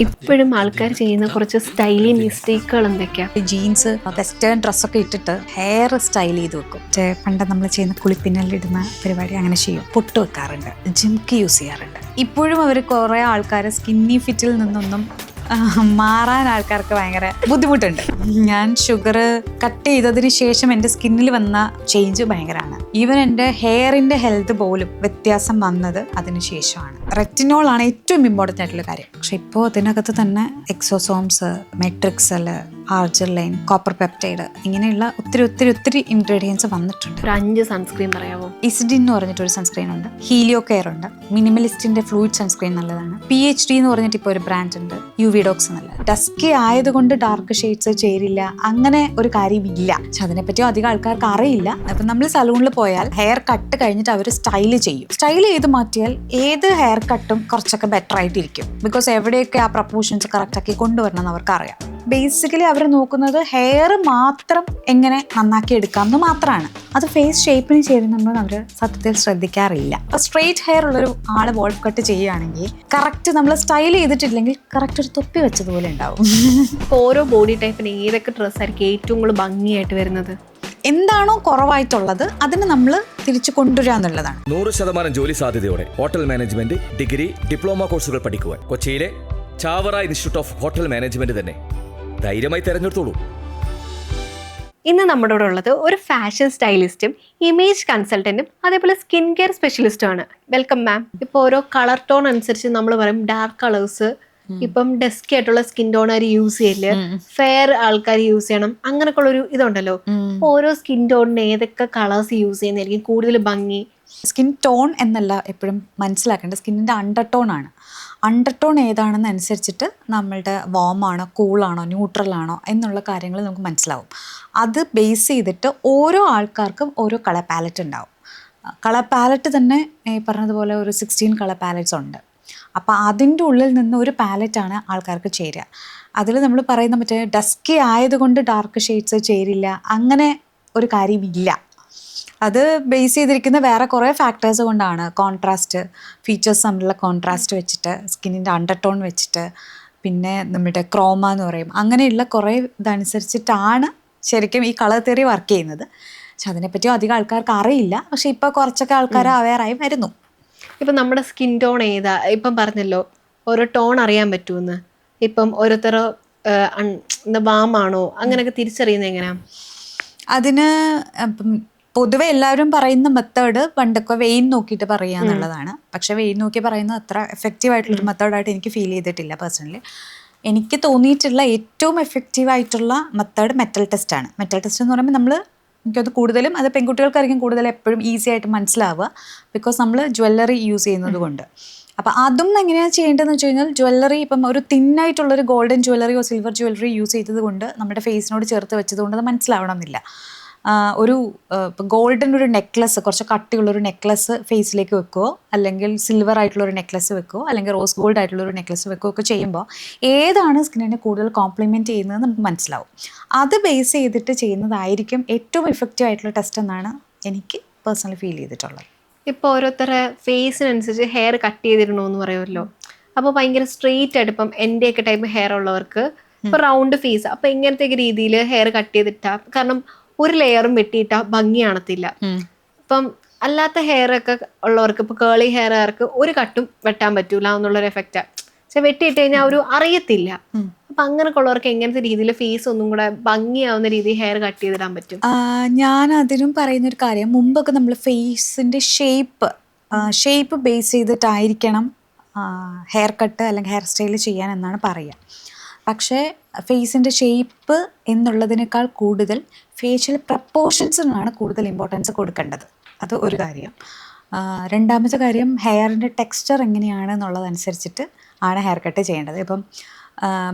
ഇപ്പോഴും ആൾക്കാർ ചെയ്യുന്ന കുറച്ച് സ്റ്റൈലി മിസ്റ്റേക്കുകൾ എന്തൊക്കെയാ? ജീൻസ് വെസ്റ്റേൺ ഡ്രസ്സൊക്കെ ഇട്ടിട്ട് ഹെയർ സ്റ്റൈൽ ചെയ്ത് വെക്കും. പണ്ട് നമ്മൾ ചെയ്യുന്ന കുളിപ്പിന്നലിടുന്ന പരിപാടി അങ്ങനെ ചെയ്യും. പൊട്ട് വെക്കാറുണ്ട്, ജിംക്ക് യൂസ് ചെയ്യാറുണ്ട്. ഇപ്പോഴും അവർ കുറേ ആൾക്കാർ സ്കിന്നി ഫിറ്റിൽ നിന്നൊന്നും മാറാൻ ആൾക്കാർക്ക് ഭയങ്കര ബുദ്ധിമുട്ടുണ്ട്. ഞാൻ ഷുഗർ കട്ട് ചെയ്തതിന് ശേഷം എൻ്റെ സ്കിന്നിൽ വന്ന ചേഞ്ച് ഭയങ്കരമാണ്. ഈവൻ എൻ്റെ ഹെയറിൻ്റെ ഹെൽത്ത് പോലും വ്യത്യാസം വന്നത് അതിന് ശേഷമാണ്. റെറ്റിനോൾ ആണ് ഏറ്റവും ഇമ്പോർട്ടൻ്റ് ആയിട്ടുള്ള കാര്യം. പക്ഷെ ഇപ്പോൾ അതിനകത്ത് തന്നെ എക്സോസോംസ്, മെട്രിക്സൽ, ആർജിലൈൻ, കോപ്പർ പെപ്റ്റൈഡ് ഇങ്ങനെയുള്ള ഒത്തിരി ഇൻഗ്രീഡിയൻസ് വന്നിട്ടുണ്ട്. ഒരു 5 സൺസ്ക്രീൻ പറയാമോ? ഇസിഡിൻ എന്ന് പറഞ്ഞിട്ടൊരു സൺസ്ക്രീൻ ഉണ്ട്, ഹീലിയോ കെയർ ഉണ്ട്, മിനിമലിസ്റ്റിന്റെ ഫ്ലൂയിഡ് സൺസ്ക്രീൻ നല്ലതാണ്, PHD എന്ന് പറഞ്ഞിട്ട് ഇപ്പോൾ ഒരു ബ്രാൻഡ് ഉണ്ട്, യുവിഡോക്സ് നല്ല. ഡസ്കി ആയതുകൊണ്ട് ഡാർക്ക് ഷെയ്ഡ്സ് ചേരില്ല അങ്ങനെ ഒരു കാര്യമില്ല. പക്ഷെ അതിനെപ്പറ്റി അധികം ആൾക്കാർക്ക് അറിയില്ല. അപ്പം നമ്മൾ സലൂണിൽ പോയാൽ ഹെയർ കട്ട് കഴിഞ്ഞിട്ട് അവർ സ്റ്റൈൽ ചെയ്യും. സ്റ്റൈൽ ചെയ്ത് മാറ്റിയാൽ ഏത് ഹെയർ കട്ടും കുറച്ചൊക്കെ ബെറ്റർ ആയിട്ടിരിക്കും. ബിക്കോസ് എവിടെയൊക്കെ ആ പ്രപ്പോർഷൻസ് കറക്റ്റ് ആക്കി കൊണ്ടുവരണം എന്ന് അവർക്ക് അറിയാം. ബേസിക്കലി അവർ നോക്കുന്നത് ഹെയർ മാത്രം എങ്ങനെ നന്നാക്കി എടുക്കാം എന്ന് മാത്രമാണ്. അത് ഫേസ് ഷേപ്പിന് ചേരുന്നുണ്ടെന്ന് അവർ സത്യത്തിൽ ശ്രദ്ധിക്കാറില്ല. അപ്പോൾ സ്ട്രെയിറ്റ് ഹെയർ ഉള്ളൊരു ആള് വോൾഫ് കട്ട് ചെയ്യുകയാണെങ്കിൽ കറക്റ്റ് നമ്മൾ സ്റ്റൈൽ ചെയ്തിട്ടില്ലെങ്കിൽ കറക്റ്റ് ഒരു തൊപ്പി വെച്ചതുപോലെ ഉണ്ടാവും. ഓരോ ബോഡി ടൈപ്പിന് ഏതൊക്കെ ഡ്രസ്സായിരിക്കും ഏറ്റവും കൂടുതൽ ഭംഗിയായിട്ട് വരുന്നത്? എന്താണോ കുറവായിട്ടുള്ളത് അതിന് നമ്മൾ തിരിച്ചു കൊണ്ടുവരിക എന്നുള്ളതാണ്. 100% ജോലി സാധ്യതയോടെ ഹോട്ടൽ മാനേജ്മെന്റ് ഡിഗ്രി, ഡിപ്ലോമ കോഴ്സുകൾ പഠിക്കുവാൻ കൊച്ചിയിലെ Chavara institute of hotel management തന്നെ ധൈര്യമായി തെരഞ്ഞെടുത്തോളൂ. ഇന്ന് നമ്മുടെ കൂടെ ഉള്ളത് ഒരു ഫാഷൻ സ്റ്റൈലിസ്റ്റും ഇമേജ് കൺസൾട്ടന്റും അതേപോലെ സ്കിൻ കെയർ സ്പെഷ്യലിസ്റ്റും ആണ്. വെൽക്കം മാം. ഇപ്പോൾ ഓരോ കളർ ടോൺ അനുസരിച്ച് നമ്മൾ പറയും ഡാർക്ക് കളേഴ്സ്, ഇപ്പം ഡസ്കി ആയിട്ടുള്ള സ്കിൻ ടോണുകാർ യൂസ് ചെയ്യില്ല, ഫെയർ ആൾക്കാർ യൂസ് ചെയ്യണം, അങ്ങനൊക്കെ ഉള്ളൊരു ഇതുണ്ടല്ലോ. ഓരോ സ്കിൻ ടോണിന് ഏതൊക്കെ കളേഴ്സ് യൂസ് ചെയ്യുന്നതായിരിക്കും കൂടുതൽ ഭംഗി? സ്കിൻ ടോൺ എന്നല്ല എപ്പോഴും മനസ്സിലാക്കേണ്ടത്, സ്കിന്നിൻ്റെ അണ്ടർടോൺ ആണ്. അണ്ടർടോൺ ഏതാണെന്ന് അനുസരിച്ചിട്ട് നമ്മളുടെ വാമാണോ, കൂളാണോ, ന്യൂട്രലാണോ എന്നുള്ള കാര്യങ്ങൾ നമുക്ക് മനസ്സിലാവും. അത് ബേസ് ചെയ്തിട്ട് ഓരോ ആൾക്കാർക്കും ഓരോ കളർ പാലറ്റ് ഉണ്ടാവും. കളർ പാലറ്റ് തന്നെ ഈ പറഞ്ഞതുപോലെ ഒരു 16 കളർ പാലറ്റ്സ് ഉണ്ട്. അപ്പോൾ അതിൻ്റെ ഉള്ളിൽ നിന്ന് ഒരു പാലറ്റാണ് ആൾക്കാർക്ക് ചേരുക. അതിൽ നമ്മൾ പറയുന്ന മറ്റേ ഡസ്കി ആയതുകൊണ്ട് ഡാർക്ക് ഷെയ്ഡ്സ് ചേരില്ല അങ്ങനെ ഒരു കാര്യമില്ല. അത് ബേസ് ചെയ്തിരിക്കുന്ന വേറെ കുറേ ഫാക്ടേഴ്സ് കൊണ്ടാണ്. കോൺട്രാസ്റ്റ് ഫീച്ചേഴ്സ് തമ്മിലുള്ള കോൺട്രാസ്റ്റ് വെച്ചിട്ട്, സ്കിന്നിൻ്റെ അണ്ടർടോൺ വെച്ചിട്ട്, പിന്നെ നമ്മുടെ ക്രോമ എന്ന് പറയും, അങ്ങനെയുള്ള കുറേ ഇതനുസരിച്ചിട്ടാണ് ശരിക്കും ഈ കളർ തിയറി വർക്ക് ചെയ്യുന്നത്. പക്ഷെ അതിനെപ്പറ്റിയും അധികം ആൾക്കാർക്ക് അറിയില്ല. പക്ഷെ ഇപ്പോൾ കുറച്ചൊക്കെ ആൾക്കാർ അവെയറായി വരുന്നു. ഇപ്പം നമ്മുടെ സ്കിൻ ടോൺ ഏതാ, ഇപ്പം പറഞ്ഞല്ലോ ഓരോ ടോൺ അറിയാൻ പറ്റുമെന്ന്. ഇപ്പം ഓരോരുത്തർ വാമാണോ അങ്ങനെയൊക്കെ തിരിച്ചറിയുന്നത് എങ്ങനെയാണ്? അതിന് പൊതുവെ എല്ലാവരും പറയുന്ന മെത്തേഡ് പണ്ടൊക്കെ വെയിൻ നോക്കിയിട്ട് പറയുക എന്നുള്ളതാണ്. പക്ഷെ വെയിൻ നോക്കി പറയുന്നത് അത്ര എഫക്റ്റീവ് ആയിട്ടുള്ളൊരു മെത്തേഡായിട്ട് എനിക്ക് ഫീൽ ചെയ്തിട്ടില്ല പേഴ്സണലി. എനിക്ക് തോന്നിയിട്ടുള്ള ഏറ്റവും എഫക്റ്റീവായിട്ടുള്ള മെത്തേഡ് മെറ്റൽ ടെസ്റ്റാണ്. മെറ്റൽ ടെസ്റ്റ് എന്ന് പറയുമ്പോൾ നമ്മൾ എനിക്കത് കൂടുതലും അത് പെൺകുട്ടികൾക്കായിരിക്കും കൂടുതൽ എപ്പോഴും ഈസി ആയിട്ട് മനസ്സിലാവുക. ബിക്കോസ് നമ്മൾ ജ്വല്ലറി യൂസ് ചെയ്യുന്നത് കൊണ്ട്. അപ്പോൾ അതും എങ്ങനെയാണ് ചെയ്യേണ്ടതെന്ന് വെച്ച് കഴിഞ്ഞാൽ, ജ്വല്ലറി ഇപ്പം ഒരു തിന്നായിട്ടുള്ളൊരു ഗോൾഡൻ ജ്വല്ലറിയോ സിൽവർ ജ്വല്ലറി യൂസ് ചെയ്തത് കൊണ്ട് നമ്മുടെ ഫേസിനോട് ചേർത്ത് വെച്ചത് കൊണ്ട് അത് മനസ്സിലാവണമെന്നില്ല. ഒരു ഗോൾഡൻ ഒരു നെക്ലസ്, കുറച്ച് കട്ടിയുള്ളൊരു നെക്ലസ് ഫേസിലേക്ക് വെക്കുകയോ, അല്ലെങ്കിൽ സിൽവർ ആയിട്ടുള്ളൊരു നെക്ലസ് വെക്കുകയോ, അല്ലെങ്കിൽ റോസ് ഗോൾഡ് ആയിട്ടുള്ളൊരു നെക്ലസ് വെക്കുകയോ ഒക്കെ ചെയ്യുമ്പോൾ ഏതാണ് സ്കിന്നിനെ കൂടുതൽ കോംപ്ലിമെൻറ്റ് ചെയ്യുന്നത് നമുക്ക് മനസ്സിലാവും. അത് ബേസ് ചെയ്തിട്ട് ചെയ്യുന്നതായിരിക്കും ഏറ്റവും എഫക്റ്റീവ് ആയിട്ടുള്ള ടെസ്റ്റ് എന്നാണ് എനിക്ക് പേഴ്സണലി ഫീൽ ചെയ്തിട്ടുള്ളത്. ഇപ്പോൾ ഓരോരുത്തരുടെ ഫേസിനനുസരിച്ച് ഹെയർ കട്ട് ചെയ്തിടണമെന്ന് പറയുമല്ലോ. അപ്പോൾ ഭയങ്കര സ്ട്രെയിറ്റ് ആയിട്ട്, ഇപ്പം എൻ്റെയൊക്കെ ടൈപ്പ് ഹെയർ ഉള്ളവർക്ക് ഇപ്പോൾ റൗണ്ട് ഫേസ്, അപ്പോൾ ഇങ്ങനത്തെ രീതിയിൽ ഹെയർ കട്ട് ചെയ്തിട്ടാ, കാരണം ഒരു ലെയറും വെട്ടിയിട്ടാ ഭംഗി കാണത്തില്ല. ഇപ്പം അല്ലാത്ത ഹെയർ ഒക്കെ ഉള്ളവർക്ക്, ഇപ്പൊ കേളി ഹെയർകാർക്ക് ഒരു കട്ടും വെട്ടാൻ പറ്റൂല എന്നുള്ളൊരു എഫക്റ്റാ. പക്ഷെ വെട്ടിയിട്ട് കഴിഞ്ഞാൽ ഒരു അറിയത്തില്ല. അപ്പൊ അങ്ങനെയൊക്കെ ഉള്ളവർക്ക് എങ്ങനത്തെ രീതിയിൽ ഫേസ് ഒന്നും കൂടെ ഭംഗിയാവുന്ന രീതിയിൽ ഹെയർ കട്ട് ചെയ്തിടാൻ പറ്റും? ഞാൻ അതിനും പറയുന്നൊരു കാര്യം, മുമ്പൊക്കെ നമ്മൾ ഫേസിന്റെ ഷേപ്പ് ബേസ് ചെയ്തിട്ടായിരിക്കണം ഹെയർ കട്ട് അല്ലെങ്കിൽ ഹെയർ സ്റ്റൈൽ ചെയ്യാൻ എന്നാണ് പറയുക. പക്ഷേ ഫേസിൻ്റെ ഷേപ്പ് എന്നുള്ളതിനേക്കാൾ കൂടുതൽ ഫേഷ്യൽ പ്രപ്പോർഷൻസിനാണ് കൂടുതൽ ഇമ്പോർട്ടൻസ് കൊടുക്കേണ്ടത്. അത് ഒരു കാര്യം. രണ്ടാമത്തെ കാര്യം, ഹെയറിൻ്റെ ടെക്സ്ചർ എങ്ങനെയാണ് എന്നുള്ളതനുസരിച്ചിട്ട് ആണ് ഹെയർ കട്ട് ചെയ്യേണ്ടത്. ഇപ്പം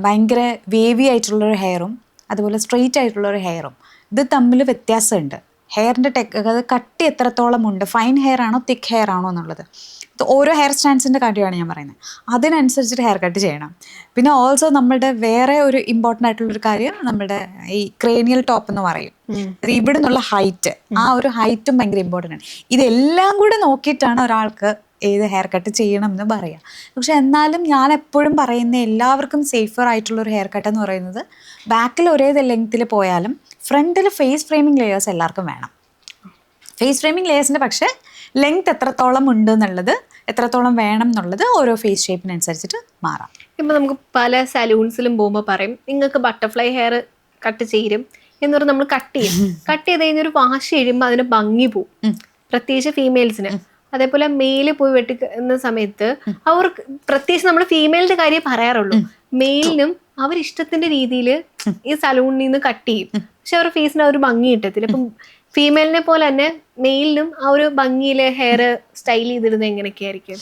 ഭയങ്കര വേവി ആയിട്ടുള്ളൊരു ഹെയറും അതുപോലെ സ്ട്രെയിറ്റ് ആയിട്ടുള്ളൊരു ഹെയറും ഇത് തമ്മിൽ വ്യത്യാസമുണ്ട്. ഹെയറിൻ്റെ അത് കട്ടി എത്രത്തോളം ഉണ്ട്, ഫൈൻ ഹെയർ ആണോ തിക്ക് ഹെയർ ആണോ എന്നുള്ളത്. ഇത് ഓരോ ഹെയർ സ്റ്റാൻഡ്സിൻ്റെ കാര്യമാണ് ഞാൻ പറയുന്നത്. അതിനനുസരിച്ചിട്ട് ഹെയർ കട്ട് ചെയ്യണം. പിന്നെ ഓൾസോ നമ്മുടെ വേറെ ഒരു ഇമ്പോർട്ടൻ്റ് ആയിട്ടുള്ളൊരു കാര്യം, നമ്മുടെ ഈ ക്രേനിയൽ ടോപ്പ് എന്ന് പറയും, ഇവിടെ നിന്നുള്ള ഹൈറ്റ്, ആ ഒരു ഹൈറ്റും ഭയങ്കര ഇമ്പോർട്ടൻ്റ് ആണ്. ഇതെല്ലാം കൂടെ നോക്കിയിട്ടാണ് ഒരാൾക്ക് ഏത് ഹെയർ കട്ട് ചെയ്യണം എന്ന് പറയാം. പക്ഷെ എന്നാലും ഞാൻ എപ്പോഴും പറയുന്ന എല്ലാവർക്കും സേഫർ ആയിട്ടുള്ളൊരു ഹെയർ കട്ട് എന്ന് പറയുന്നത് ബാക്കിൽ ഒരേ ലെങ്ത്തിൽ പോയാലും ഫ്രണ്ടിൽ ഫേസ് ഫ്രെയിമിങ് ലെയേഴ്സ് എല്ലാവർക്കും വേണം. ഫേസ് ഫ്രെയിമിങ് ലെയേഴ്സിൻ്റെ പക്ഷേ ലെങ്ത് എത്രത്തോളം ഉണ്ട് എന്നുള്ളത്, എത്രത്തോളം വേണം എന്നുള്ളത് ഓരോ ഫേസ് ഷേപ്പിനനുസരിച്ചിട്ട് മാറാം. ഇപ്പം നമുക്ക് പല സലൂൺസിലും പോകുമ്പോൾ പറയും നിങ്ങൾക്ക് ബട്ടർഫ്ലൈ ഹെയർ കട്ട് ചെയ്യും എന്ന് പറഞ്ഞ് നമ്മൾ കട്ട് ചെയ്യും. കട്ട് ചെയ്ത് കഴിഞ്ഞൊരു വാഷ് കഴിയുമ്പോൾ അതിന് ഭംഗി പോവും, പ്രത്യേകിച്ച് ഫീമെയിൽസിന്. അതേപോലെ മെയില് പോയി വെട്ടിക്കുന്ന സമയത്ത് അവർക്ക്, പ്രത്യേകിച്ച് നമ്മൾ ഫീമെയിലിന്റെ കാര്യം പറയാറുള്ളൂ, മെയിലിനും അവരിഷ്ടത്തിന്റെ രീതിയിൽ ഈ സലൂണിൽ നിന്ന് കട്ട് ചെയ്യും. പക്ഷെ അവരുടെ ഫേസിന് ആ ഒരു ഭംഗി കിട്ടത്തില്ല. ഇപ്പം ഫീമെയിലിനെ പോലെ തന്നെ മെയിലിനും ആ ഒരു ഭംഗിയിലെ ഹെയർ സ്റ്റൈൽ ചെയ്തിരുന്നത് എങ്ങനെയൊക്കെ ആയിരിക്കും?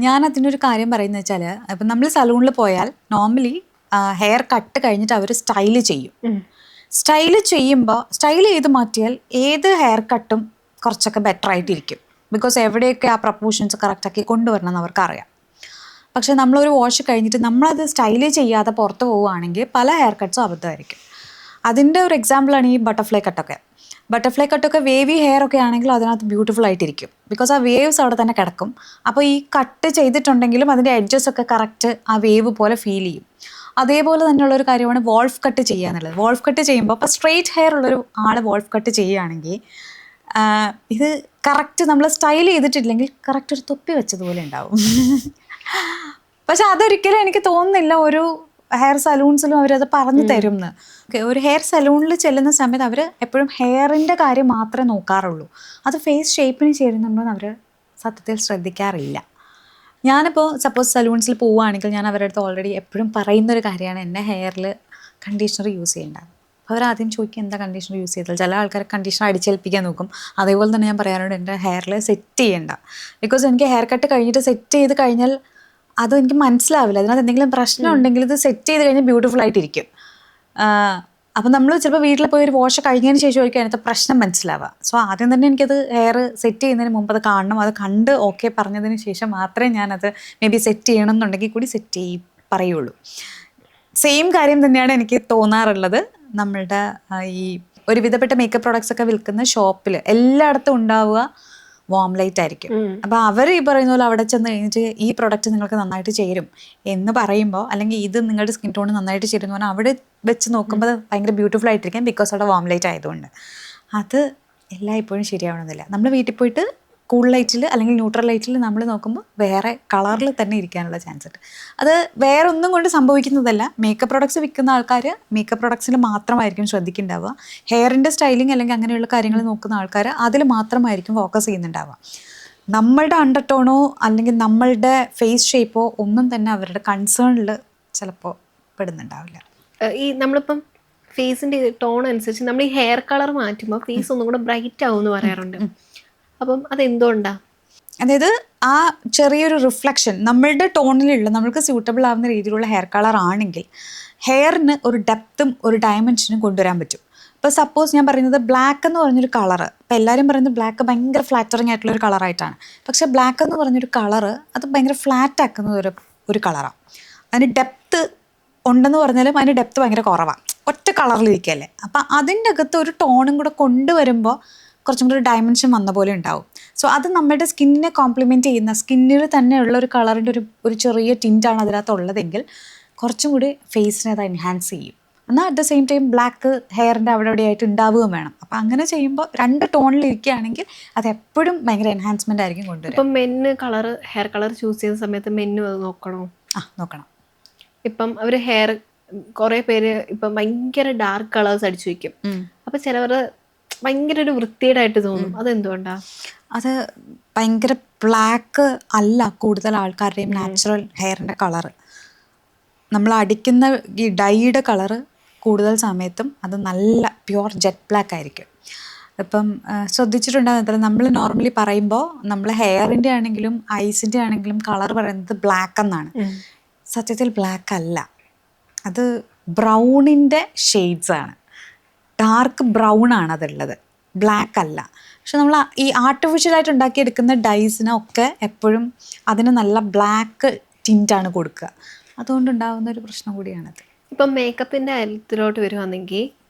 ഞാൻ അതിനൊരു കാര്യം പറയുന്നത് വെച്ചാൽ, ഇപ്പം നമ്മൾ സലൂണിൽ പോയാൽ നോർമലി ഹെയർ കട്ട് കഴിഞ്ഞിട്ട് അവർ സ്റ്റൈല് ചെയ്യും. സ്റ്റൈല് ചെയ്യുമ്പോൾ സ്റ്റൈൽ ചെയ്ത് മാറ്റിയാൽ ഏത് ഹെയർ കട്ടും കുറച്ചൊക്കെ ബെറ്റർ ആയിട്ടിരിക്കും. ബിക്കോസ് എവിടെയൊക്കെ ആ പ്രപ്പോർഷൻസ് കറക്റ്റാക്കി കൊണ്ടുവരണം എന്ന് അവർക്കറിയാം. പക്ഷേ നമ്മളൊരു വാഷ് കഴിഞ്ഞിട്ട് നമ്മളത് സ്റ്റൈല് ചെയ്യാതെ പുറത്ത് പോവുകയാണെങ്കിൽ പല ഹെയർ കട്ട്സും അബദ്ധമായിരിക്കും. അതിൻ്റെ ഒരു എക്സാമ്പിളാണ് ഈ ബട്ടർഫ്ലൈ കട്ടൊക്കെ. ബട്ടർഫ്ലൈ കട്ടൊക്കെ വേവി ഹെയർ ഒക്കെ ആണെങ്കിൽ അതിനകത്ത് ബ്യൂട്ടിഫുൾ ആയിട്ടിരിക്കും. ബിക്കോസ് ആ വേവ്സ് അവിടെ തന്നെ കിടക്കും. അപ്പോൾ ഈ കട്ട് ചെയ്തിട്ടുണ്ടെങ്കിലും അതിൻ്റെ എഡ്ജസ് ഒക്കെ കറക്റ്റ് ആ വേവ് പോലെ ഫീൽ ചെയ്യും. അതേപോലെ തന്നെയുള്ളൊരു കാര്യമാണ് വോൾഫ് കട്ട് ചെയ്യുക എന്നുള്ളത്. വോൾഫ് കട്ട് ചെയ്യുമ്പോൾ ഇപ്പോൾ സ്ട്രെയിറ്റ് ഹെയർ ഉള്ളൊരു ആൾ വോൾഫ് കട്ട് ചെയ്യുകയാണെങ്കിൽ ഇത് കറക്റ്റ് നമ്മൾ സ്റ്റൈൽ ചെയ്തിട്ടില്ലെങ്കിൽ കറക്റ്റ് ഒരു തൊപ്പി വെച്ചതുപോലെ ഉണ്ടാവും. പക്ഷെ അതൊരിക്കലും എനിക്ക് തോന്നുന്നില്ല ഒരു ഹെയർ സലൂൺസിലും അവരത് പറഞ്ഞു തരും എന്ന്. ഒരു ഹെയർ സലൂണിൽ ചെല്ലുന്ന സമയത്ത് അവർ എപ്പോഴും ഹെയറിൻ്റെ കാര്യം മാത്രമേ നോക്കാറുള്ളൂ. അത് ഫേസ് ഷേപ്പിന് ചേരുന്നുണ്ടോ എന്ന് അവർ സത്യത്തിൽ ശ്രദ്ധിക്കാറില്ല. ഞാനിപ്പോൾ സപ്പോസ് സലൂൺസിൽ പോവുകയാണെങ്കിൽ ഞാൻ അവരുടെ അടുത്ത് ഓൾറെഡി എപ്പോഴും പറയുന്നൊരു കാര്യമാണ് എൻ്റെ ഹെയറിൽ കണ്ടീഷണർ യൂസ് ചെയ്യേണ്ടത്. അവരാദ്യം ചോദിക്കുക എന്താ കണ്ടീഷണർ യൂസ് ചെയ്താൽ. ചില ആൾക്കാർ കണ്ടീഷണർ അടിച്ചേൽപ്പിക്കാൻ നോക്കും. അതേപോലെ തന്നെ ഞാൻ പറയാറുണ്ട് എൻ്റെ ഹെയറിൽ സെറ്റ് ചെയ്യേണ്ട. ബിക്കോസ് എനിക്ക് ഹെയർ കട്ട് കഴിഞ്ഞിട്ട് സെറ്റ് ചെയ്ത് കഴിഞ്ഞാൽ അത് എനിക്ക് മനസ്സിലാവില്ല. അതിനകത്ത് എന്തെങ്കിലും പ്രശ്നം ഉണ്ടെങ്കിൽ ഇത് സെറ്റ് ചെയ്ത് കഴിഞ്ഞാൽ ബ്യൂട്ടിഫുൾ ആയിട്ടിരിക്കും. അപ്പം നമ്മൾ ചിലപ്പോൾ വീട്ടിൽ പോയി ഒരു വാഷ് കഴിഞ്ഞതിന് ശേഷം ഒരിക്കലും അതിനകത്ത് പ്രശ്നം മനസ്സിലാവുക. സോ ആദ്യം തന്നെ എനിക്കത് ഹെയർ സെറ്റ് ചെയ്യുന്നതിന് മുമ്പ് അത് കാണണം. അത് കണ്ട് ഓക്കെ പറഞ്ഞതിന് ശേഷം മാത്രമേ ഞാനത് മേ ബി സെറ്റ് ചെയ്യണം എന്നുണ്ടെങ്കിൽ കൂടി സെറ്റ് പറയുള്ളൂ. സെയിം കാര്യം തന്നെയാണ് എനിക്ക് തോന്നാറുള്ളത്. നമ്മളുടെ ഈ ഒരുവിധപ്പെട്ട മേക്കപ്പ് പ്രോഡക്ട്സ് ഒക്കെ വിൽക്കുന്ന ഷോപ്പിൽ എല്ലായിടത്തും ഉണ്ടാവുക വാം ലൈറ്റ് ആയിരിക്കും. അപ്പോൾ അവർ ഈ പറയുന്ന പോലെ അവിടെ ചെന്ന് കഴിഞ്ഞിട്ട് ഈ പ്രൊഡക്റ്റ് നിങ്ങൾക്ക് നന്നായിട്ട് ചേരും എന്ന് പറയുമ്പോൾ, അല്ലെങ്കിൽ ഇത് നിങ്ങളുടെ സ്കിൻ ടോൺ നന്നായിട്ട് ചേരുന്നു പറഞ്ഞാൽ അവിടെ വെച്ച് നോക്കുമ്പോൾ അത് ഭയങ്കര ബ്യൂട്ടിഫുൾ ആയിട്ടിരിക്കും. ബിക്കോസ് അവിടെ വാം ലൈറ്റ് ആയതുകൊണ്ട്. അത് എല്ലായ്പ്പോഴും ശരിയാവണമെന്നില്ല. നമ്മൾ വീട്ടിൽ പോയിട്ട് കൂൾ ലൈറ്റിൽ അല്ലെങ്കിൽ ന്യൂട്രൽ ലൈറ്റിൽ നമ്മൾ നോക്കുമ്പോൾ വേറെ കളറിൽ തന്നെ ഇരിക്കാനുള്ള ചാൻസ് ഉണ്ട്. അത് വേറെ ഒന്നും കൊണ്ട് സംഭവിക്കുന്നതല്ല. മേക്കപ്പ് പ്രൊഡക്ട്സ് വിൽക്കുന്ന ആൾക്കാർ മേക്കപ്പ് പ്രൊഡക്ട്സിൽ മാത്രമായിരിക്കും ശ്രദ്ധിക്കുന്നുണ്ടാവുക. ഹെയറിൻ്റെ സ്റ്റൈലിംഗ് അല്ലെങ്കിൽ അങ്ങനെയുള്ള കാര്യങ്ങൾ നോക്കുന്ന ആൾക്കാർ അതിൽ മാത്രമായിരിക്കും ഫോക്കസ് ചെയ്യുന്നുണ്ടാവുക. നമ്മളുടെ അണ്ടർടോണോ അല്ലെങ്കിൽ നമ്മളുടെ ഫേസ് ഷേപ്പോ ഒന്നും തന്നെ അവരുടെ കൺസേണിൽ ചിലപ്പോൾ പെടുന്നുണ്ടാവില്ല. ഈ നമ്മളിപ്പം ഫേസിൻ്റെ ടോൺ അനുസരിച്ച് നമ്മൾ ഈ ഹെയർ കളർ മാറ്റുമ്പോൾ ഫേസ് ഒന്നും കൂടെ ബ്രൈറ്റ് ആവും എന്ന് പറയാറുണ്ട്. അപ്പം അതെന്തുകൊണ്ടാണ്? അതായത് ആ ചെറിയൊരു റിഫ്ലക്ഷൻ നമ്മളുടെ ടോണിലുള്ള നമ്മൾക്ക് സ്യൂട്ടബിൾ ആവുന്ന രീതിയിലുള്ള ഹെയർ കളർ ആണെങ്കിൽ ഹെയറിന് ഒരു ഡെപ്തും ഒരു ഡയമെൻഷനും കൊണ്ടുവരാൻ പറ്റും. ഇപ്പോൾ സപ്പോസ് ഞാൻ പറയുന്നത് ബ്ലാക്ക് എന്ന് പറഞ്ഞൊരു കളറ്, ഇപ്പോൾ എല്ലാവരും പറയുന്നത് ബ്ലാക്ക് ഭയങ്കര ഫ്ലാറ്ററിങ് ആയിട്ടുള്ളൊരു കളറായിട്ടാണ്. പക്ഷേ ബ്ലാക്ക് എന്ന് പറഞ്ഞൊരു കളറ് അത് ഭയങ്കര ഫ്ലാറ്റ് ആക്കുന്ന ഒരു കളറാണ്. അതിന് ഡെപ്ത്ത് ഉണ്ടെന്ന് പറഞ്ഞാലും അതിന് ഡെപ്ത്ത് ഭയങ്കര കുറവാണ്. ഒറ്റ കളറിലിരിക്കുകയല്ലേ. അപ്പം അതിൻ്റെ അകത്ത് ഒരു ടോണും കൂടെ കൊണ്ടുവരുമ്പോൾ കുറച്ചും കൂടി ഒരു ഡയമെൻഷൻ വന്ന പോലെ ഉണ്ടാവും. സോ അത് നമ്മുടെ സ്കിന്നിനെ കോംപ്ലിമെൻറ്റ് ചെയ്യുന്ന, സ്കിന്നിൽ തന്നെയുള്ള ഒരു കളറിൻ്റെ ഒരു ചെറിയ ടിൻ്റാണ് അതിനകത്ത് ഉള്ളതെങ്കിൽ കുറച്ചും കൂടി ഫേസിനെ അത് എൻഹാൻസ് ചെയ്യും. എന്നാൽ at the same time black ഹെയറിൻ്റെ അവിടെ ആയിട്ട് ഉണ്ടാവുകയും വേണം. അപ്പം അങ്ങനെ ചെയ്യുമ്പോൾ രണ്ട് ടോണിലിരിക്കുകയാണെങ്കിൽ അത് എപ്പോഴും ഭയങ്കര എൻഹാൻസ്മെൻ്റ് ആയിരിക്കും കൊണ്ടുവരും. ഇപ്പം മെന്ന് ഹെയർ കളർ ചൂസ് ചെയ്യുന്ന സമയത്ത് മെന്നും അത് നോക്കണോ? നോക്കണം. ഇപ്പം അവർ ഹെയർ കുറേ പേര് ഇപ്പം ഭയങ്കര ഡാർക്ക് കളേഴ്സ് അടിച്ചു വയ്ക്കും. അപ്പം ചിലവർ ഭയങ്കര ഒരു വൃത്തിയേടായിട്ട് തോന്നും. അതെന്തുകൊണ്ടാണ്? അത് ഭയങ്കര ബ്ലാക്ക് അല്ല കൂടുതൽ ആൾക്കാരുടെയും നാച്ചുറൽ ഹെയറിൻ്റെ കളറ്. നമ്മൾ അടിക്കുന്ന ഈ ഡൈയുടെ കളറ് കൂടുതൽ സമയത്തും അത് നല്ല പ്യുവർ ജെറ്റ് ബ്ലാക്ക് ആയിരിക്കും. ഇപ്പം ശ്രദ്ധിച്ചിട്ടുണ്ടാകുന്ന നമ്മൾ നോർമലി പറയുമ്പോൾ നമ്മൾ ഹെയറിൻ്റെ ആണെങ്കിലും ഐസിൻ്റെ ആണെങ്കിലും കളർ പറയുന്നത് ബ്ലാക്ക് എന്നാണ്. സത്യത്തിൽ ബ്ലാക്ക് അല്ല, അത് ബ്രൗണിൻ്റെ ഷെയ്ഡ്സ് ആണ്. ഡാർക്ക് ബ്രൗൺ ആണ് അതുള്ളത്, ബ്ലാക്ക് അല്ല. പക്ഷെ നമ്മൾ ഈ ആർട്ടിഫിഷ്യലായിട്ട് ഉണ്ടാക്കിയെടുക്കുന്ന ഡൈസിനൊക്കെ എപ്പോഴും അതിന് നല്ല ബ്ലാക്ക് ടിൻ്റാണ് കൊടുക്കുക. അതുകൊണ്ടുണ്ടാകുന്ന ഒരു പ്രശ്നം കൂടിയാണത്. ഇപ്പം മേക്കപ്പിൻ്റെ കാര്യത്തിലോട്ട് വരുവാണെങ്കിൽ